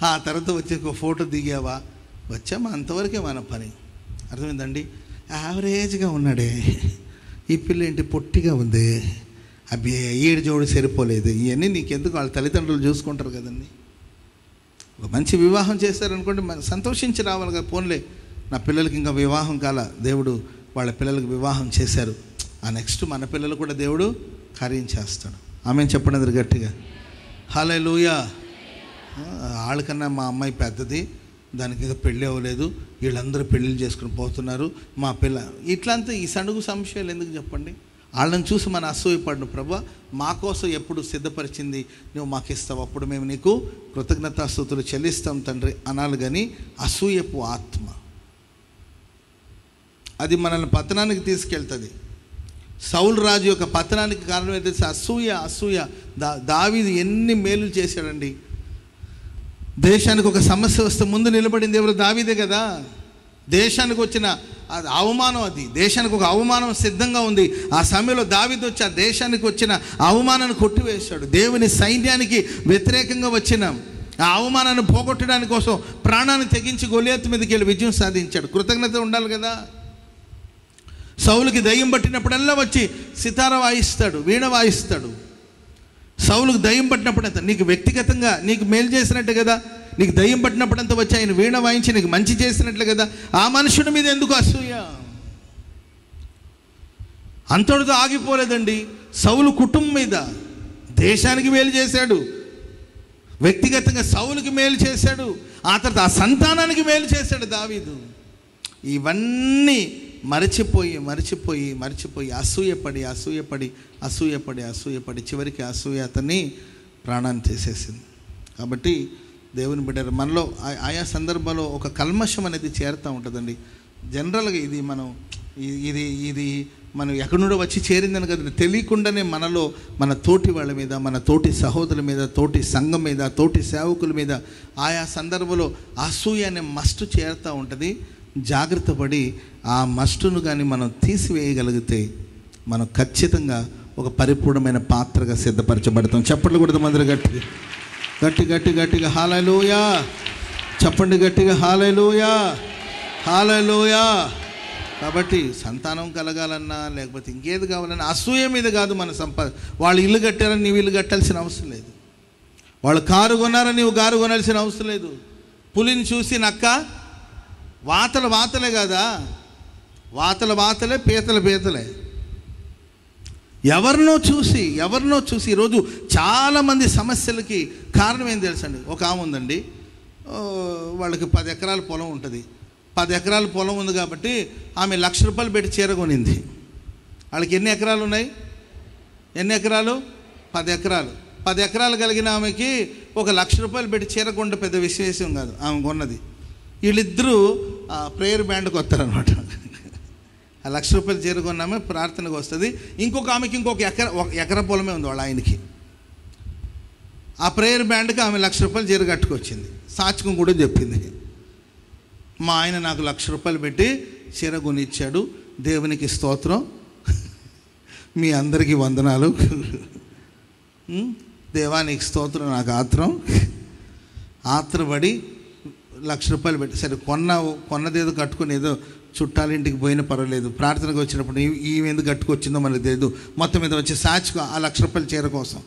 B: ఆ తర్వాత వచ్చి ఒక ఫోటో దిగావా, వచ్చామా, అంతవరకే మన పని. అర్థమైందండి? యావరేజ్గా ఉన్నాడే, ఈ పిల్ల ఏంటి పొట్టిగా ఉంది, అబ్బే ఈడు జోడు సరిపోలేదు, ఇవన్నీ నీకెందుకు, వాళ్ళ తల్లిదండ్రులు చూసుకుంటారు కదండి. ఒక మంచి వివాహం చేశారనుకోండి, సంతోషించి రావాలి కదా. పోన్లే, నా పిల్లలకి ఇంకా వివాహం కాల, దేవుడు వాళ్ళ పిల్లలకు వివాహం చేశారు, ఆ నెక్స్ట్ మన పిల్లలు కూడా దేవుడు కార్యం చేస్తాడు. ఆమె చెప్పండి అందరు గట్టిగా హల్లెలూయా. వాళ్ళకన్నా మా అమ్మాయి పెద్దది, దానికి ఇంకా పెళ్ళి అవ్వలేదు, వీళ్ళందరూ పెళ్ళిళ్ళు చేసుకుని పోతున్నారు, మా పిల్ల ఇట్లంతా ఈ సడుగు సంశయాలు ఎందుకు చెప్పండి? వాళ్ళని చూసి మన అసూయపడను. ప్రభువా మా కోసం ఎప్పుడు సిద్ధపరిచింది నువ్వు మాకు ఇస్తావు, అప్పుడు మేము నీకు కృతజ్ఞతాస్తుతులు చెల్లిస్తాం తండ్రి అనాలి. కానీ అసూయపు ఆత్మ అది మనల్ని పతనానికి తీసుకెళ్తుంది. సౌలు రాజు యొక్క పతనానికి కారణం ఏంటంటే అసూయ. దావీదు ఎన్ని మేలు చేశాడండి. దేశానికి ఒక సమస్య వస్తే ముందు నిలబడింది ఎవరు? దావీదే కదా. దేశానికి వచ్చిన అవమానం, అది దేశానికి ఒక అవమానం సిద్ధంగా ఉంది. ఆ సమయంలో దావీదు వచ్చి ఆ దేశానికి వచ్చిన అవమానాన్ని కొట్టివేశాడు. దేవుని సైన్యానికి వ్యతిరేకంగా వచ్చిన ఆ అవమానాన్ని పోగొట్టడానికి కోసం ప్రాణాన్ని తెగించి గొలియాతు మీదకి వెళ్ళి విజయం సాధించాడు. కృతజ్ఞత ఉండాలి కదా. సౌలుకి దయ్యం పట్టినప్పుడల్లా వచ్చి సితార వాయిస్తాడు, వీణ వాయిస్తాడు. సౌలుకు దయ్యం పట్టినప్పుడంతా నీకు వ్యక్తిగతంగా నీకు మేలు చేసినట్టు కదా. నీకు దయ్యం పట్టినప్పుడంతా వచ్చి ఆయన వీణ వాయించి నీకు మంచి చేసినట్లు కదా. ఆ మనుషుడి మీద ఎందుకు అసూయ? అంతటితో ఆగిపోలేదండి. సౌలు కుటుంబం మీద దేశానికి మేలు చేశాడు, వ్యక్తిగతంగా సౌలుకి మేలు చేశాడు, ఆ తర్వాత ఆ సంతానానికి మేలు చేశాడు దావీదు. ఇవన్నీ మరచిపోయి అసూయపడి చివరికి అసూయ అతన్ని ప్రాణాన్ని తీసేసింది. కాబట్టి దేవుని బిడ్డలు మనలో ఆయా సందర్భాల్లో ఒక కల్మషం అనేది చేరుతూ ఉంటుందండి. జనరల్గా ఇది మనం ఎక్కడి నుండో వచ్చి చేరిందని కదా, తెలియకుండానే మనలో మన తోటి వాళ్ళ మీద, మన తోటి సహోదరుల మీద, తోటి సంఘం మీద, తోటి సేవకుల మీద ఆయా సందర్భంలో అసూయ అనే మస్టు చేరుతూ ఉంటుంది. జాగ్రత్త పడి ఆ మస్టును కానీ మనం తీసివేయగలిగితే మనం ఖచ్చితంగా ఒక పరిపూర్ణమైన పాత్రగా సిద్ధపరచబడతాం. చెప్పండి కూడా మందరు గట్టిగా హల్లెలూయా చెప్పండి, గట్టిగా హల్లెలూయా. కాబట్టి సంతానం కలగాలన్నా లేకపోతే ఇంకేది కావాలన్నా అసూయ మీద కాదు మన వాళ్ళు ఇల్లు కట్టారని నీవు ఇల్లు కట్టాల్సిన అవసరం లేదు. వాళ్ళు కారు కొన్నారని నీవు కారు కొనాల్సిన అవసరం లేదు. పులిని చూసి నక్క వాతలే కదా, వాతలే పీతలే. ఎవరినో చూసి ఈరోజు చాలామంది సమస్యలకి కారణం ఏం తెలుసండి? ఒక ఆమె ఉందండి, వాళ్ళకి 10 ఎకరాల పొలం ఉంటుంది. 10 ఎకరాల పొలం ఉంది కాబట్టి ఆమె ₹1,00,000 పెట్టి చీర కొనింది. వాళ్ళకి ఎన్ని ఎకరాలు ఉన్నాయి? 10 ఎకరాలు. 10 ఎకరాలు కలిగిన ఆమెకి ఒక ₹1,00,000 పెట్టి చీర కొంటే పెద్ద విశేషం కాదు ఆమె కొన్నది. వీళ్ళిద్దరూ ప్రేయర్ బ్యాండ్కి వస్తారనమాట. ఆ ₹1,00,000 చీర కొన్నామే ప్రార్థనకు వస్తుంది. ఇంకొక ఆమెకి ఇంకొక ఎకరా పొలమే ఉంది వాళ్ళ ఆయనకి. ఆ ప్రేయర్ బ్యాండ్కి ఆమె ₹1,00,000 చీర కట్టుకొచ్చింది. సాచకం కూడా చెప్పింది, మా ఆయన నాకు ₹1,00,000 పెట్టి చీర కొనిచ్చాడు, దేవునికి స్తోత్రం, మీ అందరికీ వందనాలు, దేవానికి స్తోత్రం. నాకు ఆత్రపడి ₹1,00,000 పెట్టి సరే కొన్నదేదో కట్టుకుని ఏదో చుట్టాలింటికి పోయినా పర్వాలేదు, ప్రార్థనకు వచ్చినప్పుడు ఈమె ఎందుకు కట్టుకొచ్చిందో మనకు తెలియదు. మొత్తం మీద వచ్చి సాచుకో ఆ ₹1,00,000 చీర కోసం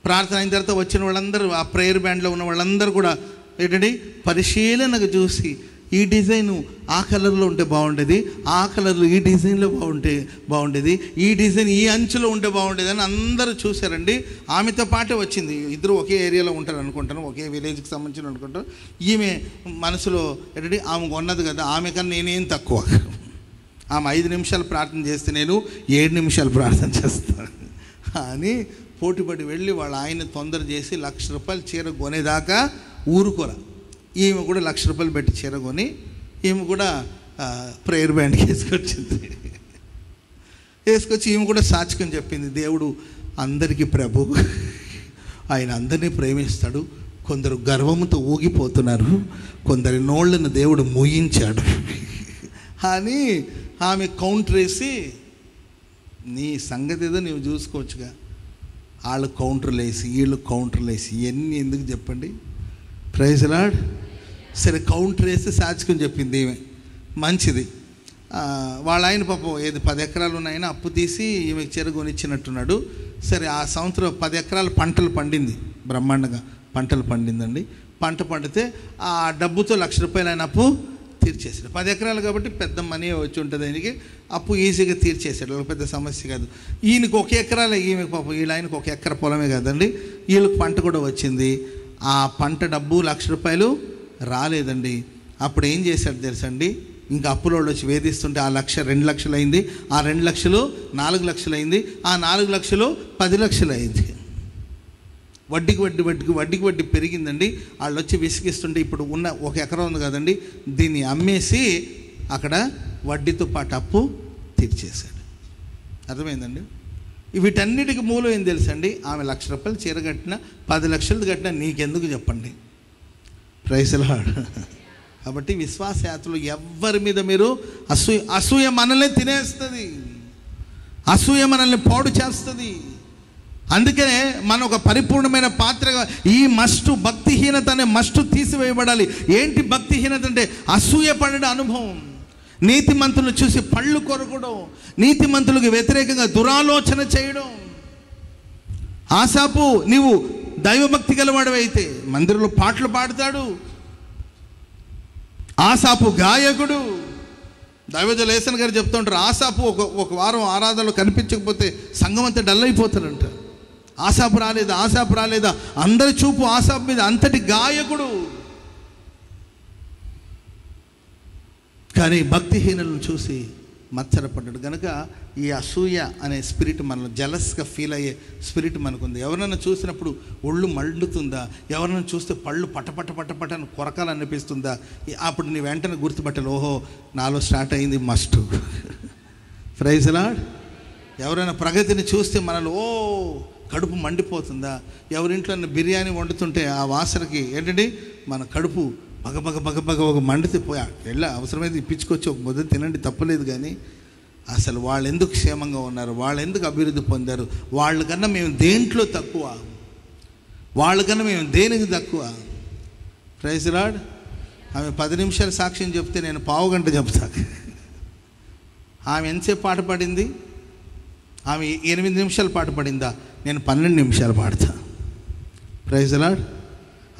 B: ప్రార్థన అయిన తర్వాత వచ్చిన వాళ్ళందరూ, ఆ ప్రేయర్ బ్యాండ్లో ఉన్న వాళ్ళందరూ కూడా ఏంటంటే పరిశీలనకు చూసి ఈ డిజైను ఆ కలర్లో ఉంటే బాగుండేది, ఆ కలర్లో ఈ డిజైన్లో బాగుండేది, ఈ డిజైన్ ఈ అంచులో ఉంటే బాగుండేది అని అందరూ చూశారండి. ఆమెతో పాటే వచ్చింది. ఇద్దరు ఒకే ఏరియాలో ఉంటారు అనుకుంటాను, ఒకే విలేజ్కి సంబంధించిన అనుకుంటారు. ఈమె మనసులో ఏంటంటే ఆమె కొన్నది కదా, ఆమె కన్నా నేనేం తక్కువ. ఆమె 5 నిమిషాలు ప్రార్థన చేస్తే నేను 7 నిమిషాలు ప్రార్థన చేస్తాను అని పోటీపడి వెళ్ళి వాళ్ళ ఆయన తొందర చేసి ₹1,00,000 చీర కొనేదాకా ఊరుకోరా. ఈమె కూడా ₹1,00,000 పెట్టి చీర కొని ఈమె కూడా ప్రేయర్ బ్యాండ్కి వేసుకొచ్చి ఈమె కూడా సాచుకొని చెప్పింది, దేవుడు అందరికీ ప్రభు, ఆయన అందరినీ ప్రేమిస్తాడు, కొందరు గర్వంతో ఊగిపోతున్నారు, కొందరి నోళ్లను దేవుడు మూయించాడు అని ఆమె కౌంటర్ వేసి నీ సంగతి ఏదో నువ్వు చూసుకోవచ్చుగా. వాళ్ళు కౌంటర్లు వేసి వీళ్ళు కౌంటర్లు వేసి ఇవన్నీ ఎందుకు చెప్పండి. Praise lord. సరే కౌంటర్ వేస్తే సాచుకుని చెప్పింది ఏమే మంచిది. వాళ్ళ ఆయన పాపం 10 ఎకరాలు ఉన్నాయని అప్పు తీసి ఈమెకి చెరుకు కొనిచ్చినట్టున్నాడు. సరే ఆ సంవత్సరం 10 ఎకరాలు పంటలు పండింది, బ్రహ్మాండంగా పంటలు పండిందండి. పంట పండితే ఆ డబ్బుతో ₹1,00,000 ఆయన అప్పు తీర్చేసాడు. 10 ఎకరాలు కాబట్టి పెద్ద మనీ వచ్చి ఉంటుంది ఆయనకి. అప్పు ఈజీగా తీర్చేసాడు, పెద్ద సమస్య కాదు. ఈయనకి 1 ఎకరాలే, ఈమెకి పాపం వీళ్ళ ఆయనకు 1 ఎకరా పొలమే కదండి. వీళ్ళకి పంట కూడా వచ్చింది. ఆ పంట డబ్బు ₹1,00,000 రాలేదండి. అప్పుడు ఏం చేశాడు తెలుసండి, ఇంకా అప్పులోళ్ళు వచ్చి వేధిస్తుంటే ఆ 1,00,000 2,00,000 అయింది, ఆ 2,00,000 4,00,000 అయింది, ఆ 4,00,000 10,00,000 అయింది. వడ్డీకి వడ్డీ పెరిగిందండి. వాళ్ళు వచ్చి విసిగిస్తుంటే ఇప్పుడు ఉన్న 1 ఎకరం ఉంది కదండి, దీన్ని అమ్మేసి అక్కడ వడ్డీతో పాటు అప్పు తీర్చేశాడు. అర్థమైందండి. వీటన్నిటికి మూలం ఏం తెలుసండి, ఆమె ₹1,00,000 చీర కట్టిన 10 లక్షలు కట్టినా నీకెందుకు చెప్పండి. Praise lord. కాబట్టి విశ్వాసయాత్రలు ఎవ్వరి మీద మీరు అసూయ మనల్ని తినేస్తుంది, అసూయ మనల్ని పాడు చేస్తుంది. అందుకనే మనం ఒక పరిపూర్ణమైన పాత్రగా ఈ భక్తిహీనత అనే తీసివేయబడాలి. ఏంటి భక్తిహీనత అంటే అసూయ పడే అనుభవం, నీతిమంతులను చూసి పళ్ళు కొరకడం, నీతిమంతులకు వ్యతిరేకంగా దురాలోచన చేయడం. ఆసాపు నీవు దైవభక్తి గలవాడవైతే మందిరంలో పాటలు పాడతాడు. ఆసాపు గాయకుడు. దైవజనులు ఏసన్ గారు చెప్తూ ఉంటారు, ఆసాపు ఒక వారం ఆరాధనలో కనిపించకపోతే సంఘం అంతా డల్ అయిపోతారంట. ఆసాపు రాలేదా అందరి చూపు ఆసాపు మీద. అంతటి గాయకుడు. కానీ భక్తిహీనులను చూసి మత్సరపడ్డాడు. కనుక ఈ అసూయ అనే స్పిరిట్ మనలో, జలస్గా ఫీల్ అయ్యే స్పిరిట్ మనకుంది. ఎవరైనా చూసినప్పుడు ఒళ్ళు మండుతుందా, ఎవరైనా చూస్తే పళ్ళు పటపట అని కొరకాలనిపిస్తుందా, అప్పుడు నీ వెంటనే గుర్తుపట్టాలి, ఓహో నాలో స్టార్ట్ అయింది మస్టు. Praise lord. ఎవరైనా ప్రగతిని చూస్తే మనలో కడుపు మండిపోతుందా, ఎవరింట్లో బిర్యానీ వండుతుంటే ఆ వాసనకి ఏంటండి మన కడుపు బగ ఒక మండితే పోయా అవసరమైతే ఇప్పించుకొచ్చి ఒక ముద్ద తినండి, తప్పలేదు. కానీ అసలు వాళ్ళు ఎందుకు క్షేమంగా ఉన్నారు, వాళ్ళు ఎందుకు అభివృద్ధి పొందారు, వాళ్ళకన్నా మేము దేంట్లో తక్కువ, వాళ్ళకన్నా మేము దేనికి తక్కువ. Praise lord. ఆమె 10 నిమిషాలు సాక్ష్యం చెప్తే నేను 1/2 గంట చెప్తా. ఆమె ఎంతసేపు పాట పాడింది, ఆమె 8 నిమిషాలు పాట పాడిందా, నేను 12 నిమిషాలు పాడతా. Praise lord.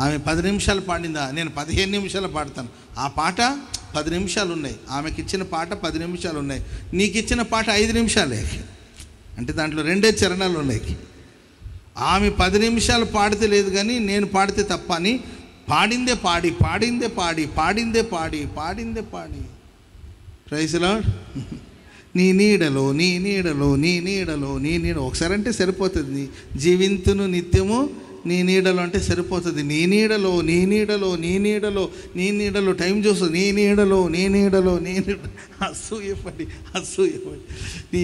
B: ఆమె 10 నిమిషాలు పాడిందా, నేను 15 నిమిషాలు పాడతాను. ఆ పాట 10 నిమిషాలు ఉన్నాయి, ఆమెకి ఇచ్చిన పాట 10 నిమిషాలు ఉన్నాయి, నీకు ఇచ్చిన పాట 5 నిమిషాలే. అంటే దాంట్లో 2 చరణాలు ఉన్నాయి. ఆమె 10 నిమిషాలు పాడితే లేదు కానీ నేను పాడితే తప్ప అని పాడిందే పాడి. Praise lord. నీ నీడలో ఒకసారి అంటే సరిపోతుంది. జీవింతును నిత్యము నీ నీడలో అంటే సరిపోతుంది. నీ నీడలో టైం చూస్తుంది. నీ నీడలో అసూయపడి నీ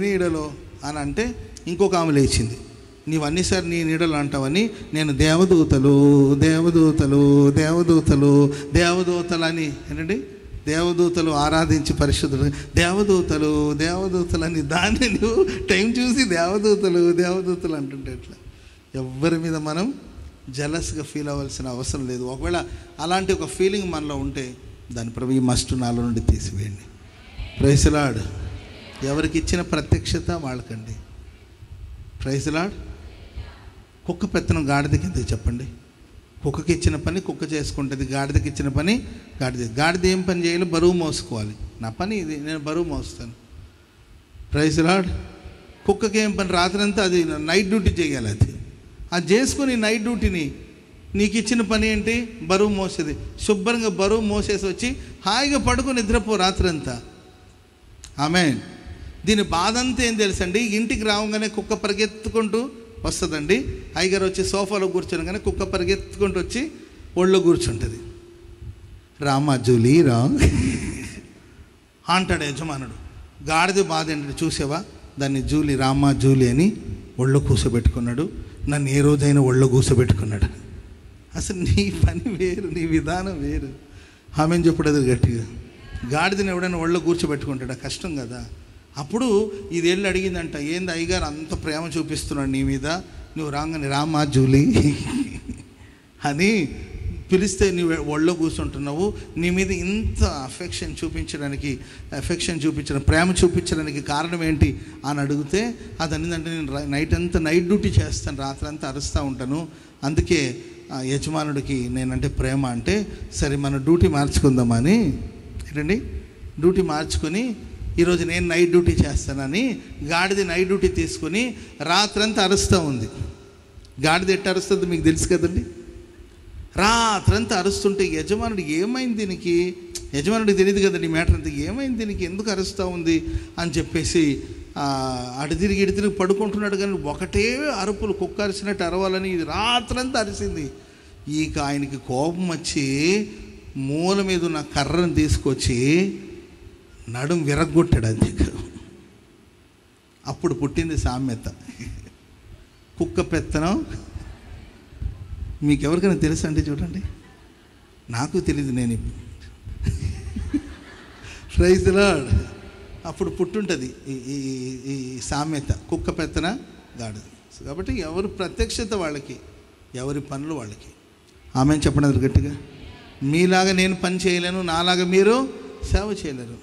B: నీడలో అని అంటే ఇంకొక ఆమె లేచింది, నీవు అన్నిసారి నీ నీడలు అంటావని నేను దేవదూతలు అని ఏంటండి, దేవదూతలు ఆరాధించి పరిశుద్ధులు, దేవదూతలు అని దాన్ని నువ్వు టైం చూసి దేవదూతలు అంటుంటే ఎట్లా? ఎవ్వరి మీద మనం జలస్గా ఫీల్ అవ్వాల్సిన అవసరం లేదు. ఒకవేళ అలాంటి ఒక ఫీలింగ్ మనలో ఉంటే దాని ప్రభు ఈ నాలో నుండి తీసివేయండి. Praise lord. ఎవరికి ఇచ్చిన ప్రత్యక్షత వాళ్ళకండి. Praise lord. కుక్క పెత్తనం గాడిదకి ఎందుకు చెప్పండి? కుక్కకి ఇచ్చిన పని కుక్క చేసుకుంటుంది, గాడిదకి ఇచ్చిన పని గాడిద ఏం పని చేయాలి? బరువు మోసుకోవాలి. నా పని ఇది, నేను బరువు మోస్తాను. Praise lord. కుక్కకి ఏం పని? రాత్రంతా అది నైట్ డ్యూటీ చేయాలి. అది చేసుకుని నైట్ డ్యూటీని నీకు ఇచ్చిన పని ఏంటి? బరువు మోసేది. శుభ్రంగా బరువు మోసేసి వచ్చి హాయిగా పడుకొని నిద్రపో రాత్రంతా. ఆమేన్. దీని బాధ అంతా ఏం తెలుసండి, ఇంటికి రావగానే కుక్క పరిగెత్తుకుంటూ వస్తుందండి. అయ్యగారు వచ్చి సోఫాలో కూర్చోగానే కుక్క పరిగెత్తుకుంటూ వచ్చి ఒళ్ళో కూర్చుంటుంది. రామా జూలీ రా అంటాడు యజమానుడు. గాడిద బాధ ఏంటంటే చూసావా, దాన్ని జూలీ, రామా జూలీ అని ఒళ్ళో కూర్చోబెట్టుకున్నాడు. నన్ను ఏ రోజైనా ఒళ్ళో కూర్చోబెట్టుకున్నాడు. అసలు నీ పని వేరు, నీ విధానం వేరు. ఆమెను చెప్పడదు గట్టిగా. గాడిదని ఎవడైనా ఒళ్ళో కూర్చోబెట్టుకుంటాడా? కష్టం కదా. అప్పుడు ఇది వెళ్ళి అడిగిందంట, ఏంది అయ్యగారు అంత ప్రేమ చూపిస్తున్నాడు నీ మీద, నువ్వు రాగానే రామా జూలీ అని పిలిస్తే నువ్వు ఒళ్ళో కూర్చుంటున్నావు, నీ మీద ఇంత అఫెక్షన్ చూపించడం ప్రేమ చూపించడానికి కారణం ఏంటి అని అడిగితే అది అనిందంటే, నేను నైట్ అంతా నైట్ డ్యూటీ చేస్తాను, రాత్రి అంతా అరుస్తూ ఉంటాను, అందుకే యజమానుడికి నేనంటే ప్రేమ అంటే. సరే మన డ్యూటీ మార్చుకుందామని ఏంటండి డ్యూటీ మార్చుకొని ఈరోజు నేను నైట్ డ్యూటీ చేస్తానని గాడిది నైట్ డ్యూటీ తీసుకొని రాత్రంతా అరుస్తూ ఉంది. గాడిద ఎట్ట అరుస్తుంది మీకు తెలుసు కదండి. రాత్రంతా అరుస్తుంటే యజమానుడికి ఏమైంది దీనికి, యజమానుడికి తెలియదు కదండి మ్యాటర్ అంతా, ఏమైంది దీనికి ఎందుకు అరుస్తూ ఉంది అని చెప్పేసి అటు తిరిగి పడుకుంటున్నాడు. కానీ ఒకటే అరుపులు, కుక్క అరిసినట్టు అరవాలని ఇది రాత్రంతా అరిసింది. ఇక ఆయనకి కోపం వచ్చి మూల మీద ఉన్న కర్రను తీసుకొచ్చి నడుం విరగ్గొట్టాడు అంతే. అప్పుడు పుట్టింది సామెత, కుక్క పెత్తనం. మీకు ఎవరికైనా తెలుసు అంటే చూడండి, నాకు తెలియదు, నేను ప్రైజ్ ది లార్డ్. అప్పుడు పుట్టుంటుంది ఈ సామెత, కుక్క పెత్తన గాడిద. కాబట్టి ఎవరి ప్రత్యక్షత వాళ్ళకి, ఎవరి పనులు వాళ్ళకి. ఆమె చెప్పండి గట్టిగా. మీలాగా నేను పని చేయలేను, నాలాగా మీరు సేవ చేయలేరు.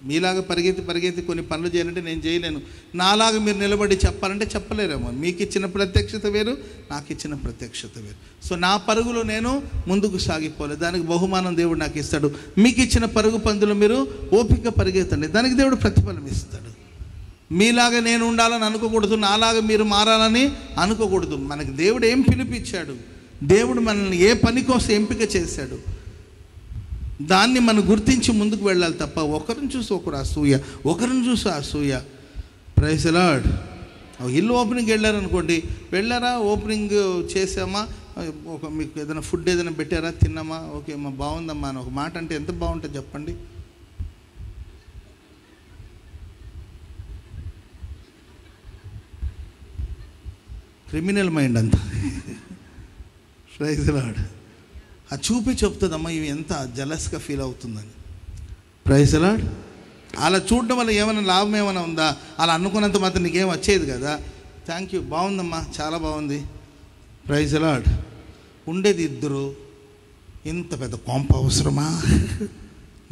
B: మీలాగా పరిగెత్తి కొన్ని పనులు చేయాలంటే నేను చేయలేను, నాలాగా మీరు నిలబడి చెప్పాలంటే చెప్పలేరేమో. మీకు ఇచ్చిన ప్రత్యక్షత వేరు, నాకు ఇచ్చిన ప్రత్యక్షత వేరు. సో నా పరుగులో నేను ముందుకు సాగిపోలేదు, దానికి బహుమానం దేవుడు నాకు ఇస్తాడు. మీకు ఇచ్చిన పరుగు పందులు మీరు ఓపిక పరిగెత్తండి, దానికి దేవుడు ప్రతిఫలం ఇస్తాడు. మీలాగా నేను ఉండాలని అనుకోకూడదు, నాలాగా మీరు మారాలని అనుకోకూడదు. మనకి దేవుడు ఏం పిలిపించాడు, దేవుడు మనల్ని ఏ పని కోసం ఎంపిక చేశాడు, దాన్ని మనం గుర్తించి ముందుకు వెళ్ళాలి తప్ప ఒకరిని చూసి ఒకరు అసూయ, ఒకరిని చూసి అసూయ. Praise the lord. ఇల్లు ఓపెనింగ్ వెళ్ళారనుకోండి, వెళ్ళారా, ఓపెనింగ్ చేసామా, మీకు ఏదైనా ఫుడ్ ఏదైనా పెట్టారా, తిన్నామా, ఓకే అమ్మా బాగుందమ్మా అని ఒక మాట అంటే ఎంత బాగుంటుంది చెప్పండి. క్రిమినల్ మైండ్ అంతా. Praise the lord. అది చూపి చెప్తుందమ్మా ఇవి ఎంత జలస్గా ఫీల్ అవుతుందని. Praise the lord. అలా చూడడం వల్ల ఏమైనా లాభం ఏమైనా ఉందా? అలా అనుకున్నంత మాత్రం నీకేం వచ్చేది కదా. థ్యాంక్ యూ, బాగుందమ్మా, చాలా బాగుంది. Praise the lord. ఉండేది ఇద్దరు, ఇంత పెద్ద కొంప అవసరమా?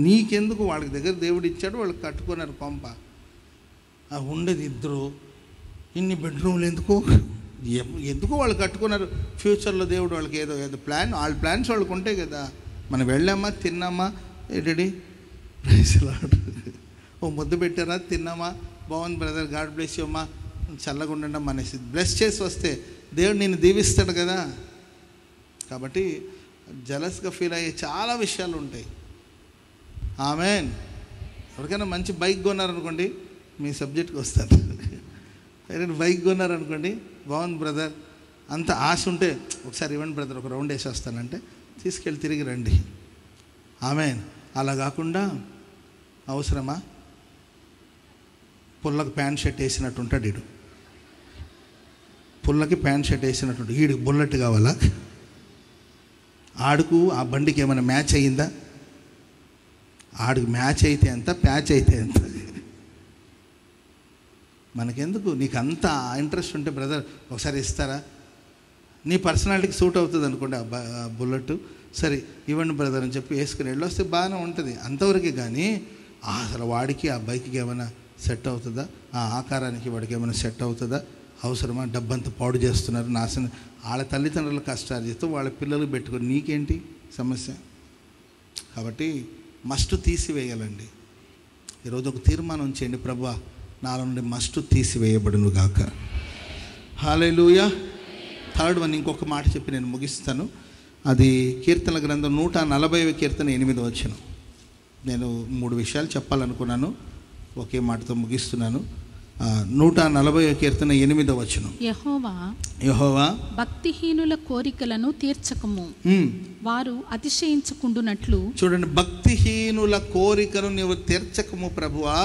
B: నీకెందుకు, వాళ్ళకి దగ్గర దేవుడు ఇచ్చాడు, వాళ్ళకి కట్టుకున్నారు కొంప. ఉండేది ఇద్దరు, ఇన్ని బెడ్రూమ్లు ఎందుకు వాళ్ళు కట్టుకున్నారు? ఫ్యూచర్లో దేవుడు వాళ్ళకి ఏదో ప్లాన్, వాళ్ళ ప్లాన్స్ వాళ్ళకు ఉంటాయి కదా. మనం వెళ్ళామా, తిన్నామా, ఏంటండి ప్రైజ్ ది లార్డ్, ఓ ముద్దు పెట్టారా, తిన్నామా, బాగుంది బ్రదర్, గాడ్ బ్లెస్ యూ అమ్మా, చల్లగా ఉండండి అనేసి బ్లెస్ చేసి వస్తే దేవుడు నిన్ను దీవిస్తాడు కదా. కాబట్టి జలస్గా ఫీల్ అయ్యే చాలా విషయాలు ఉంటాయి. ఆమెన్. ఎవరికైనా మంచి బైక్ కొన్నారనుకోండి, మీ సబ్జెక్ట్కి వస్తారు. బైక్ కొన్నారనుకోండి, బాగుంది బ్రదర్, అంత ఆశ ఉంటే ఒకసారి ఇవ్వండి బ్రదర్, ఒక రౌండ్ వేసి వస్తానంటే తీసుకెళ్ళి తిరిగి రండి. ఆమెన్. అలా కాకుండా అవసరమా, పుల్లకి ప్యాంట్ షర్ట్ వేసినట్టు ఉంటాడు వీడు, పుల్లకి ప్యాంట్ షర్ట్ వేసినట్టు, వీడికి బుల్లెట్ కావాలా? ఆడుకు ఆ బండికి ఏమైనా మ్యాచ్ అయ్యిందా? ఆడికి మ్యాచ్ అయితే ఎంత, ప్యాచ్ అయితే ఎంత? మనకెందుకు? నీకు అంత ఇంట్రెస్ట్ ఉంటే బ్రదర్ ఒకసారి ఇస్తారా, నీ పర్సనాలిటీకి సూట్ అవుతుంది అనుకోండి ఆ బుల్లెట్, సరే ఇవ్వండి బ్రదర్ అని చెప్పి వేసుకుని వెళ్ళొస్తే బాగానే ఉంటుంది అంతవరకే. కానీ అసలు వాడికి ఆ బైక్కి ఏమైనా సెట్ అవుతుందా, ఆ ఆకారానికి వాడికి ఏమైనా సెట్ అవుతుందా, అవసరమా? డబ్బంతా పాడు చేస్తున్నారు, నాశనం. వాళ్ళ తల్లిదండ్రులు కష్టాలు చేస్తూ వాళ్ళ పిల్లలు పెట్టుకొని నీకేంటి సమస్య? కాబట్టి మస్ట్ తీసివేయాలండి. ఈరోజు ఒక తీర్మానం చేయండి, ప్రభువా నాలో నుండి మస్ట్ తీసివేయబడును గాక. హల్లెలూయా. థర్డ్ వన్, ఇంకొక మాట చెప్పి నేను ముగిస్తాను. అది కీర్తనల గ్రంథం 140వ కీర్తన 8వ వచనం. నేను 3 విషయాలు చెప్పాలనుకున్నాను, ఒకే మాటతో ముగిస్తున్నాను. 140వ కీర్తన 8వ వచనం. యెహోవా
D: భక్తిహీనుల కోరికలను తీర్చకము, వారు అతిశయించుకుండునట్లు.
B: చూడండి, భక్తిహీనుల కోరికను నీవు తీర్చకము ప్రభువా,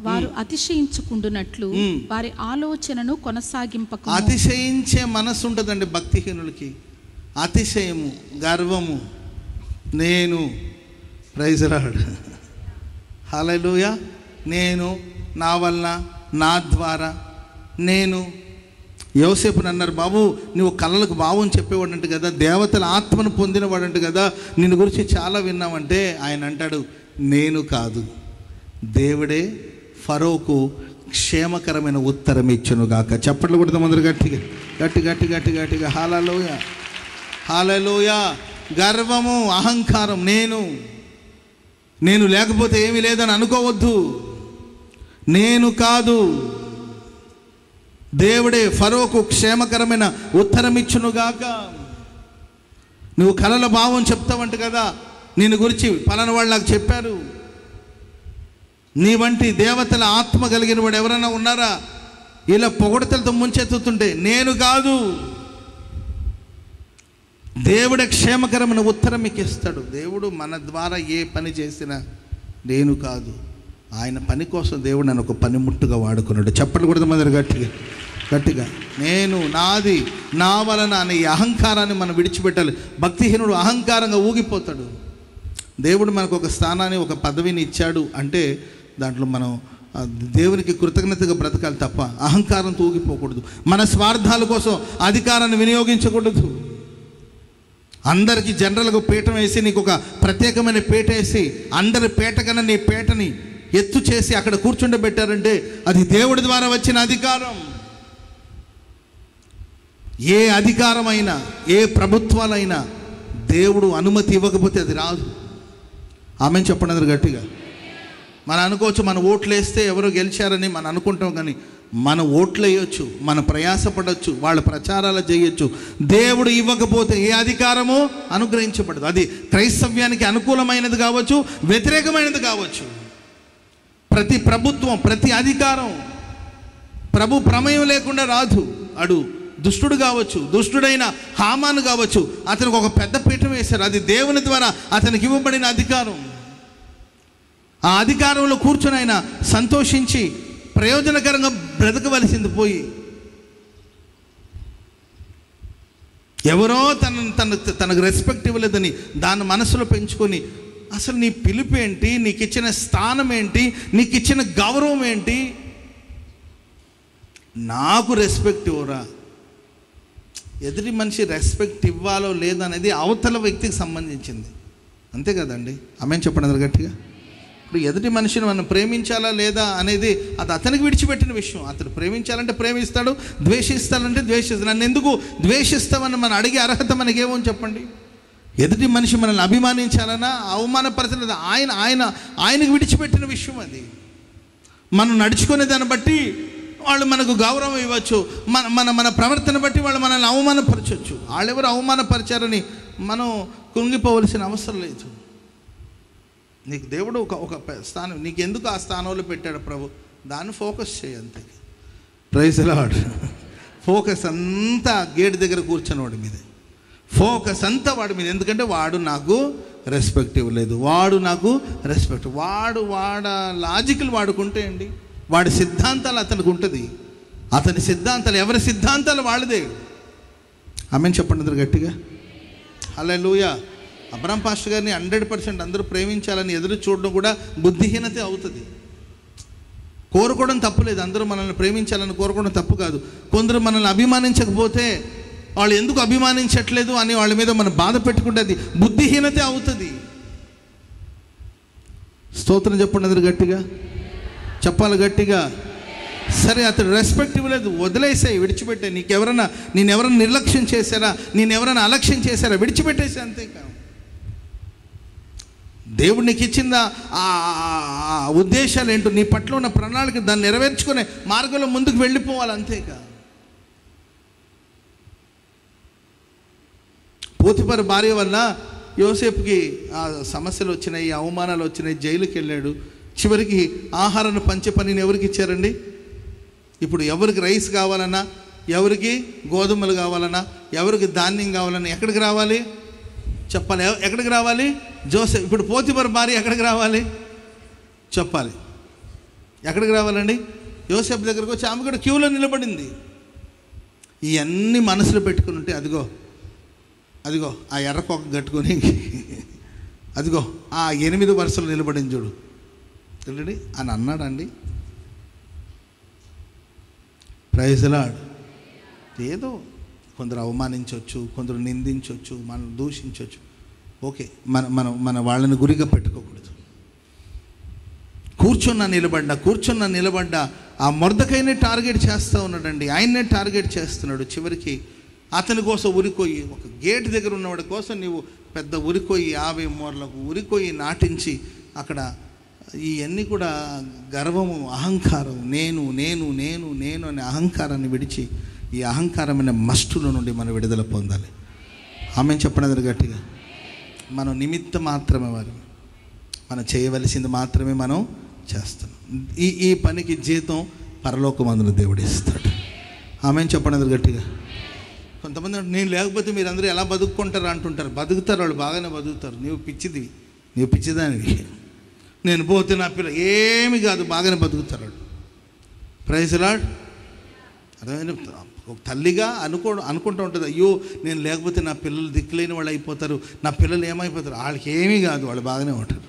D: వారు అతిశయించుకుండునట్లు వారి ఆలోచనను కొనసాగింపక.
B: అతిశయించే మనసు ఉంటుందండి భక్తిహీనులకి. అతిశయము, గర్వము, నేను. Praise the Lord. హల్లెలూయా. నేను, నా వలన, నా ద్వారా, నేను. యోసేపుని అన్నారు, బాబు నువ్వు కళ్ళలకు భావం చెప్పేవాడంట కదా, దేవతల ఆత్మను పొందినవాడంట కదా, నిన్ను గురించి చాలా విన్నామంటే ఆయన అంటాడు, నేను కాదు, దేవుడే ఫరోకు క్షేమకరమైన ఉత్తరం ఇచ్చునుగాక. చప్పట్లు కొడతాం అందరు గట్టిగా, గట్టి గట్టి గట్టి గట్టిగా. హల్లెలూయా, హల్లెలూయా. గర్వము, అహంకారం, నేను లేకపోతే ఏమీ లేదని అనుకోవద్దు. నేను కాదు, దేవుడే ఫరోకు క్షేమకరమైన ఉత్తరం ఇచ్చునుగాక. నువ్వు కలల భావం చెప్తావంట కదా, నిన్ను గురించి పలానా వాళ్ళు నాకు చెప్పారు. నీ వంటి దేవతల ఆత్మ కలిగిన వాడు ఎవరైనా ఉన్నారా? ఇలా పొగడతలతో ముంచెత్తుతుంటే నేను కాదు, దేవుడే క్షేమకరమైన ఉత్తరం మీకు ఇస్తాడు. దేవుడు మన ద్వారా ఏ పని చేసినా నేను కాదు, ఆయన పని కోసం దేవుడు నన్ను ఒక పనిముట్టుగా వాడుకున్నాడు. చెప్పండి కూడా మంది గట్టిగా గట్టిగా. నేను, నాది, నా వలన అనే ఈ అహంకారాన్ని మనం విడిచిపెట్టాలి. భక్తిహీనుడు అహంకారంగా ఊగిపోతాడు. దేవుడు మనకు ఒక స్థానాన్ని, ఒక పదవిని ఇచ్చాడు అంటే దాంట్లో మనం దేవునికి కృతజ్ఞతగా బ్రతకాలి తప్ప అహంకారంతో ఊగిపోకూడదు. మన స్వార్థాల కోసం అధికారాన్ని వినియోగించకూడదు. అందరికీ జనరల్గా పీఠం వేసి నీకు ఒక ప్రత్యేకమైన పీట వేసి అందరి పీట కన్నా నీ పీటని ఎత్తు చేసి అక్కడ కూర్చుండబెట్టారంటే అది దేవుడి ద్వారా వచ్చిన అధికారం. ఏ అధికారమైనా, ఏ ప్రభుత్వాలైనా దేవుడు అనుమతి ఇవ్వకపోతే అది రాదు. ఆమెను చెప్పండి అందరు గట్టిగా. మనం అనుకోవచ్చు మన ఓట్లు వేస్తే ఎవరో గెలిచారని మనం అనుకుంటాం, కానీ మన ఓట్లు వేయొచ్చు, మన ప్రయాసపడవచ్చు, వాళ్ళ ప్రచారాలు చేయొచ్చు. దేవుడు ఇవ్వకపోతే ఏ అధికారమో అనుగ్రహించబడదు. అది క్రైస్తవ్యానికి అనుకూలమైనది కావచ్చు, వ్యతిరేకమైనది కావచ్చు. ప్రతి ప్రభుత్వం, ప్రతి అధికారం ప్రభు ప్రమేయం లేకుండా రాదు. అడు దుష్టుడు కావచ్చు, దుష్టుడైన హామాను కావచ్చు, అతనికి ఒక పెద్ద పీఠం వేశారు. అది దేవుని ద్వారా అతనికి ఇవ్వబడిన అధికారం. ఆ అధికారంలో కూర్చొని ఆయన సంతోషించి ప్రయోజనకరంగా బ్రతకవలసింది పోయి ఎవరో తనకు రెస్పెక్ట్ ఇవ్వలేదని దాన్ని మనసులో పెంచుకొని అసలు నీ పిలుపు ఏంటి, నీకు ఇచ్చిన స్థానం ఏంటి, నీకు ఇచ్చిన గౌరవం ఏంటి, నాకు రెస్పెక్ట్ ఇవ్వరా. ఎదుటి మనిషి రెస్పెక్ట్ ఇవ్వాలో లేదనేది అవతల వ్యక్తికి సంబంధించింది, అంతే కదండి. ఆమెను చెప్పండి అందరు గట్టిగా. ఇప్పుడు ఎదుటి మనిషిని మనం ప్రేమించాలా లేదా అనేది అది అతనికి విడిచిపెట్టిన విషయం. అతను ప్రేమించాలంటే ప్రేమిస్తాడు, ద్వేషిస్తాడంటే ద్వేషిస్తాడు. నన్ను ఎందుకు ద్వేషిస్తామని మనం అడిగే అర్హత మనకేమో చెప్పండి. ఎదుటి మనిషి మనల్ని అభిమానించాలన్నా అవమానపరచలేదు ఆయనకు విడిచిపెట్టిన విషయం అది. మనం నడుచుకునే దాన్ని బట్టి వాళ్ళు మనకు గౌరవం ఇవ్వచ్చు, మన ప్రవర్తన బట్టి వాళ్ళు మనల్ని అవమానపరచవచ్చు. వాళ్ళెవరు అవమానపరిచారని మనం కుంగిపోవలసిన అవసరం లేదు. నీకు దేవుడు ఒక స్థానం, నీకు ఎందుకు ఆ స్థానంలో పెట్టాడు ప్రభు, దాన్ని ఫోకస్ చేయి అంతే. Praise the lord. ఫోకస్ అంతా గేట్ దగ్గర కూర్చొని వాడి మీద, ఫోకస్ అంతా వాడి మీద. ఎందుకంటే వాడు నాకు రెస్పెక్ట్ ఇవ్వలేదు, వాడు నాకు రెస్పెక్ట్, వాడ లాజికల్ వాడుకుంటే అండి, వాడి సిద్ధాంతాలు అతనికి ఉంటుంది. అతని సిద్ధాంతాలు, ఎవరి సిద్ధాంతాలు వాళ్ళదే. ఆమెను చెప్పండి అందరు గట్టిగా. హల్లెలూయా. అబ్రహాం పాస్టర్ గారిని 100% అందరూ ప్రేమించాలని ఎదురు చూడడం కూడా బుద్ధిహీనతే అవుతుంది. కోరుకోవడం తప్పులేదు, అందరూ మనల్ని ప్రేమించాలని కోరుకోవడం తప్పు కాదు. కొందరు మనల్ని అభిమానించకపోతే వాళ్ళు ఎందుకు అభిమానించట్లేదు అని వాళ్ళ మీద మనం బాధ పెట్టుకుంటే అది బుద్ధిహీనతే అవుతుంది. స్తోత్రం చెప్పండి అందరు గట్టిగా, చెప్పాలి గట్టిగా. సరే అతడు రెస్పెక్ట్ ఇవ్వలేదు, వదిలేసాయి, విడిచిపెట్టే. నేనెవరైనా నిర్లక్ష్యం చేశారా, నేనెవరైనా అలక్ష్యం చేశారా, విడిచిపెట్టేసి అంతే. దేవుడు నీకు ఇచ్చిందా ఆ ఉద్దేశాలు ఏంటో, నీ పట్ల ఉన్న ప్రణాళిక, దాన్ని నెరవేర్చుకునే మార్గంలో ముందుకు వెళ్ళిపోవాలి అంతేకా. పోతిఫరు భార్య వల్ల యోసేపుకి ఆ సమస్యలు వచ్చినాయి, అవమానాలు వచ్చినాయి, జైలుకి వెళ్ళాడు. చివరికి ఆహారాన్ని పంచే పనిని ఎవరికి ఇచ్చారండి? ఇప్పుడు ఎవరికి రైస్ కావాలన్నా, ఎవరికి గోధుమలు కావాలన్నా, ఎవరికి ధాన్యం కావాలన్నా ఎక్కడికి రావాలి చెప్పాలి? ఎక్కడికి రావాలి? జోసెఫ్. ఇప్పుడు పోతిఫరు భార్య ఎక్కడికి రావాలి చెప్పాలి? ఎక్కడికి రావాలండి? యోసేపు దగ్గరకు వచ్చి ఆమె కూడా క్యూలో నిలబడింది. ఇవన్నీ మనసులో పెట్టుకుని ఉంటే అదిగో ఆ ఎర్రకొక్క కట్టుకొని అదిగో ఆ 8 వరుసలు నిలబడింది చూడు, ఏంటండి అని అన్నాడండి? Praise lord. ఏదో కొందరు అవమానించవచ్చు, కొందరు నిందించవచ్చు, మనం దూషించవచ్చు. ఓకే, మన వాళ్ళని గురిగా పెట్టుకోకూడదు. కూర్చున్న నిలబడ్డా ఆ మొర్దెకైనే టార్గెట్ చేస్తూ ఉన్నాడండి. ఆయన్నే టార్గెట్ చేస్తున్నాడు. చివరికి అతని కోసం ఉరికొయ్యి, ఒక గేట్ దగ్గర ఉన్నవాడి కోసం నీవు పెద్ద ఉరికొయ్యి 50 మూరలకు ఉరికొయ్యి నాటించి అక్కడ ఇవన్నీ కూడా గర్వము, అహంకారం, నేను నేను నేను నేను అనే అహంకారాన్ని విడిచి ఈ అహంకారమైన మస్టుల నుండి మనం విడుదల పొందాలి. ఆమె చెప్పినది గట్టిగా. మనం నిమిత్త మాత్రమే వారు, మనం చేయవలసింది మాత్రమే మనం చేస్తాం. ఈ పనికి జీతం పరలోకమందున దేవుడు ఇస్తాడు. ఆమె చెప్పినది గట్టిగా. కొంతమంది నేను లేకపోతే మీరందరూ ఎలా బతుక్కుంటారు అంటుంటారు. బతుకుతారు, వాళ్ళు బాగానే బతుకుతారు. నీవు పిచ్చిదానివి. నేను పోతే నా పిల్ల ఏమి కాదు, బాగానే బతుకుతారు వాళ్ళు. Praise lord. అర్థమైనా? ఒక తల్లిగా అనుకుంటూ ఉంటుంది, అయ్యో నేను లేకపోతే నా పిల్లలు దిక్కులేని వాళ్ళు అయిపోతారు, నా పిల్లలు ఏమైపోతారు. వాళ్ళకి ఏమీ కాదు, వాళ్ళు బాగానే ఉంటారు.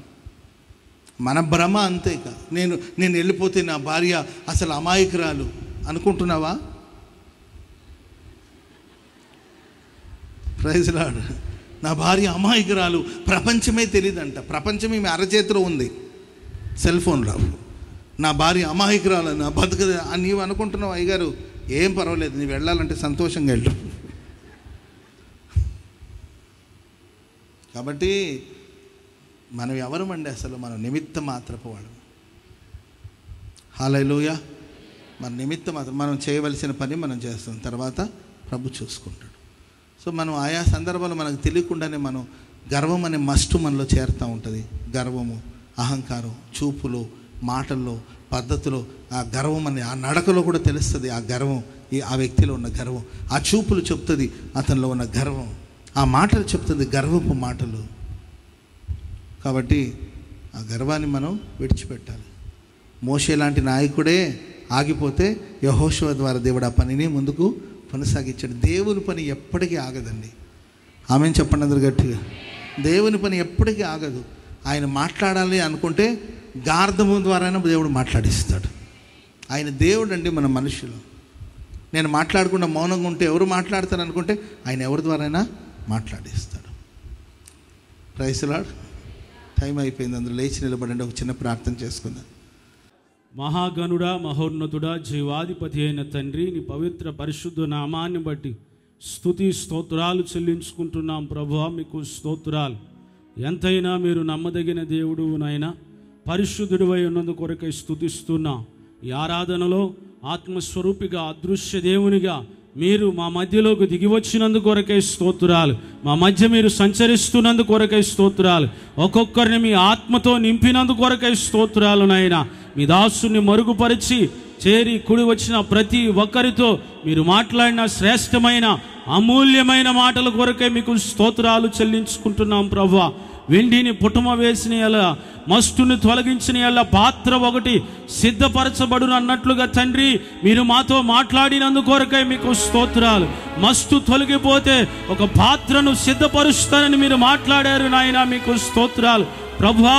B: మన భ్రమ అంతే. ఇక నేను వెళ్ళిపోతే నా భార్య అసలు అమాయకురాలు అనుకుంటున్నావా? Praise lord. నా భార్య అమాయకురాలు, ప్రపంచమే తెలియదంట. ప్రపంచం ఈమె అరచేతిలో ఉంది, సెల్ ఫోన్లో. నా భార్య అమాయకురాలు, నా బతుకదు అని నీవు అనుకుంటున్నావు. అయ్యగారు ఏం పర్వాలేదు, నీవు వెళ్ళాలంటే సంతోషంగా వెళ్ళు. కాబట్టి మనం ఎవరమండి అసలు? మనం నిమిత్త మాత్రపు వాడు. హల్లెలూయా. మన నిమిత్త మాత్రం మనం చేయవలసిన పని మనం చేస్తాం, తర్వాత ప్రభు చూసుకుంటాడు. సో మనం ఆయా సందర్భాలు మనకు తెలియకుండానే మనం గర్వం అనే మస్టు మనలో చేరుతూ ఉంటుంది. గర్వము, అహంకారం, చూపులో, మాటల్లో, పద్ధతిలో ఆ గర్వం అనే ఆ నడకలో కూడా తెలుస్తుంది. ఆ గర్వం, ఆ వ్యక్తిలో ఉన్న గర్వం. ఆ చూపులు చెప్తుంది అతనిలో ఉన్న గర్వం. ఆ మాటలు చెప్తుంది గర్వపు మాటలు. కాబట్టి ఆ గర్వాన్ని మనం విడిచిపెట్టాలి. మోషే లాంటి నాయకుడే ఆగిపోతే యెహోషువ ద్వారా దేవుడు ఆ పనిని ముందుకు కొనసాగించాడు. దేవుని పని ఎప్పటికీ ఆగదండి. ఆమెను చెప్పండి అందరు గట్టిగా. దేవుని పని ఎప్పటికీ ఆగదు. ఆయన మాట్లాడాలి అనుకుంటే గార్ధము ద్వారానే దేవుడు మాట్లాడిస్తాడు. ఆయన దేవుడు అండి, మన మనుషులు. నేను మాట్లాడకుండా మౌనంగా ఉంటే ఎవరు మాట్లాడతారు అనుకుంటే ఆయన ఎవరి ద్వారైనా మాట్లాడిస్తాడు. Praise Lord. టైం అయిపోయింది, అందులో లేచి నిలబడండి, ఒక చిన్న ప్రార్థన చేసుకుందాం.
E: మహాగణుడా, మహోన్నతుడా, జీవాధిపతి అయిన తండ్రి, నీ పవిత్ర పరిశుద్ధ నామాన్ని బట్టి స్తుతి స్తోత్రాలు చెల్లించుకుంటున్నాం ప్రభువా. మీకు స్తోత్రాలు. ఎంతైనా మీరు నమ్మదగిన దేవుడు నాయన, పరిశుద్ధుడివై ఉన్నందు కొరకై స్తుతిస్తున్నాం. ఈ ఆరాధనలో ఆత్మస్వరూపిగా, అదృశ్య దేవునిగా మీరు మా మధ్యలోకి దిగి వచ్చినందు కొరకై స్తోత్రాలు. మా మధ్య మీరు సంచరిస్తున్నందు కొరకై స్తోత్రాలు. ఒక్కొక్కరిని మీ ఆత్మతో నింపినందు కొరకై స్తోత్రాలు నాయన. మీ దాసుని మరుగుపరిచి చేరి కుడి వచ్చిన ప్రతి ఒక్కరితో మీరు మాట్లాడిన శ్రేష్టమైన అమూల్యమైన మాటల కొరకై మీకు స్తోత్రాలు చెల్లించుకుంటున్నాం ప్రభువా. వెండిని పుటమ వేసిన ఎలా, మస్టుని తొలగించిన ఎలా పాత్ర ఒకటి సిద్ధపరచబడును అన్నట్లుగా తండ్రి మీరు మాతో మాట్లాడినందు కొరకై మీకు స్తోత్రాలు. మస్టు తొలగిపోతే ఒక పాత్రను సిద్ధపరుస్తానని మీరు మాట్లాడారు నాయన, మీకు స్తోత్రాలు ప్రభువా.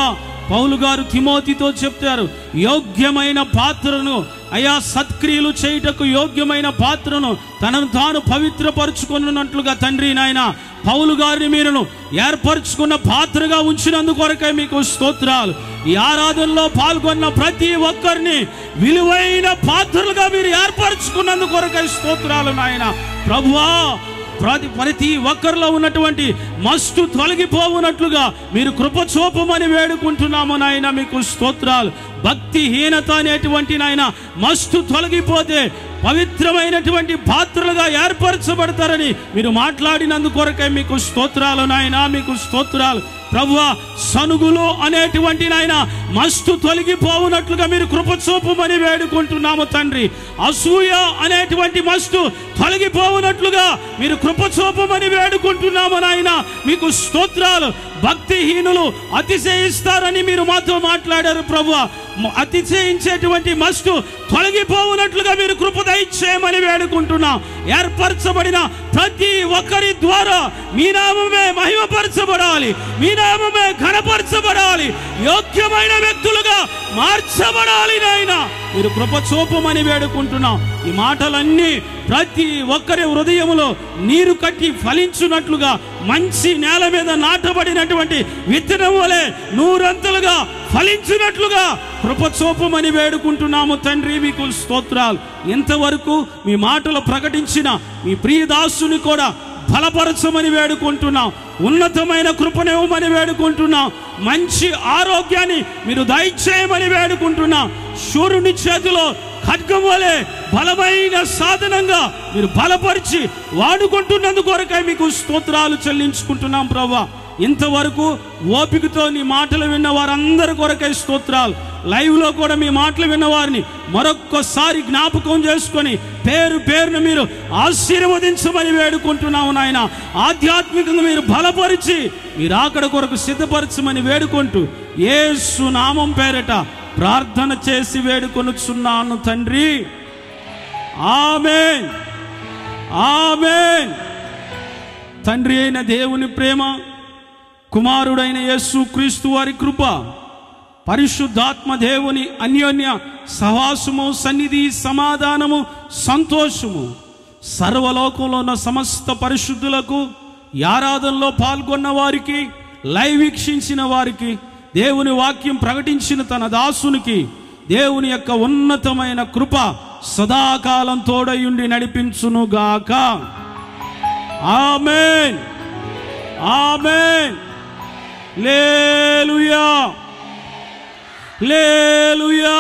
E: పౌలు గారు తిమోతితో చెప్తారు, యోగ్యమైన పాత్రను, అయా సత్క్రియలు చేయుటకు యోగ్యమైన పాత్రను తనను తాను పవిత్రపరుచుకున్నట్లుగా తండ్రి నాయన పౌలు గారిని మీరును ఏర్పరచుకున్న పాత్రగా ఉంచినందుకు కొరకై మీకు స్తోత్రాలు. ఈ ఆరాధనలో పాల్గొన్న ప్రతి ఒక్కరిని విలువైన పాత్రలుగా మీరు ఏర్పరచుకున్నందుకు కొరకై స్తోత్రాలు నాయన ప్రభువా. ప్రతి ఒక్కరిలో ఉన్నటువంటి మస్టు తొలగిపోవునట్లుగా మీరు కృప చూపమని వేడుకుంటున్నాము నాయన, మీకు స్తోత్రాలు. భక్తిహీనత అనేటువంటి నాయన మస్టు తొలగిపోతే పవిత్రమైనటువంటి పాత్రలుగా ఏర్పరచబడతారని మీరు మాట్లాడినందుకు కొరకై మీకు స్తోత్రాలు నాయన, మీకు స్తోత్రాలు ప్రభువా. సనుగులు అనేటువంటి నాయన మస్టు తొలగిపోవునట్లుగా మీరు కృప చూపమని వేడుకుంటున్నాము తండ్రి. అసూయ అనేటువంటి మస్టు తొలగిపోవునట్లుగా మీరు కృప చూపమని వేడుకుంటున్నాము నాయన, మీకు స్తోత్రాలు. భక్తిహీనులు అతిశయిస్తారని మీరు మాతో మాట్లాడారు ప్రభువా. అతిశయించేటువంటి మస్టు తొలగిపోవునట్లుగా మీరు కృప దయచేయమని వేడుకుంటున్నాం. ఏర్పరచబడిన ప్రతి ఒక్కరి ద్వారా మీ నామమే మహిమపరచబడాలి, మీ నామమే ఘనపరచబడాలి, యోగ్యమైన వ్యక్తులుగా మార్చబడాలి. నాయనా మీరు కృప చూపమని వేడుకుంటున్నాం. ఈ మాటలన్నీ ప్రతి ఒక్కరి హృదయములో నీరు కట్టి ఫలించున్నట్లుగా, మంచి నేల మీద నాటబడినటువంటి విత్తనం వలె నూరంతలుగా ఫలించినట్లుగా కృప చూపమని వేడుకుంటున్నాము తండ్రి. మీకు స్తోత్రాలు. ఇంతవరకు మీ మాటలు ప్రకటించిన మీ ప్రియదాసుని కూడా బలపరచమని వేడుకుంటున్నాం. ఉన్నతమైన కృపనివ్వమని వేడుకుంటున్నాం. మంచి ఆరోగ్యాన్ని మీరు దయచేయమని వేడుకుంటున్నాం. శూరుని చేతిలో ఖడ్గం వలె బలమైన సాధనంగా మీరు బలపరిచి వాడుకుంటున్నందుకు కొరకై మీకు స్తోత్రాలు చెల్లించుకుంటున్నాం ప్రభువా. ఇంతవరకు ఓపికతో నీ మాటలు విన్న వారందరి కొరకై స్తోత్రాలు. లైవ్లో కూడా మీ మాటలు విన్నవారిని మరొక్కసారి జ్ఞాపకం చేసుకొని పేరు పేరును మీరు ఆశీర్వదించమని వేడుకుంటున్నాము నాయన. ఆధ్యాత్మికంగా మీరు బలపరిచి మీరు అక్కడ కొరకు సిద్ధపరచమని వేడుకుంటూ యేసు నామం పేరట ప్రార్థన చేసి వేడుకొనుచున్నాను తండ్రి. ఆమేన్, ఆమేన్. తండ్రి అయిన దేవుని ప్రేమ, కుమారుడైన యేసు క్రీస్తు వారి కృప, పరిశుద్ధాత్మ దేవుని అన్యోన్య సహవాసము, సన్నిధి, సమాధానము, సంతోషము సర్వలోకంలో ఉన్న సమస్త పరిశుద్ధులకు, ఈ ఆరాధనలో పాల్గొన్న వారికి, లైవ్ వీక్షించిన వారికి, దేవుని వాక్యం ప్రకటించిన తన దాసునికి దేవుని యొక్క ఉన్నతమైన కృప సదాకాలం తోడయుండి నడిపించునుగాక. ఆమేన్, ఆమేన్. హల్లెలూయా, హల్లెలూయా.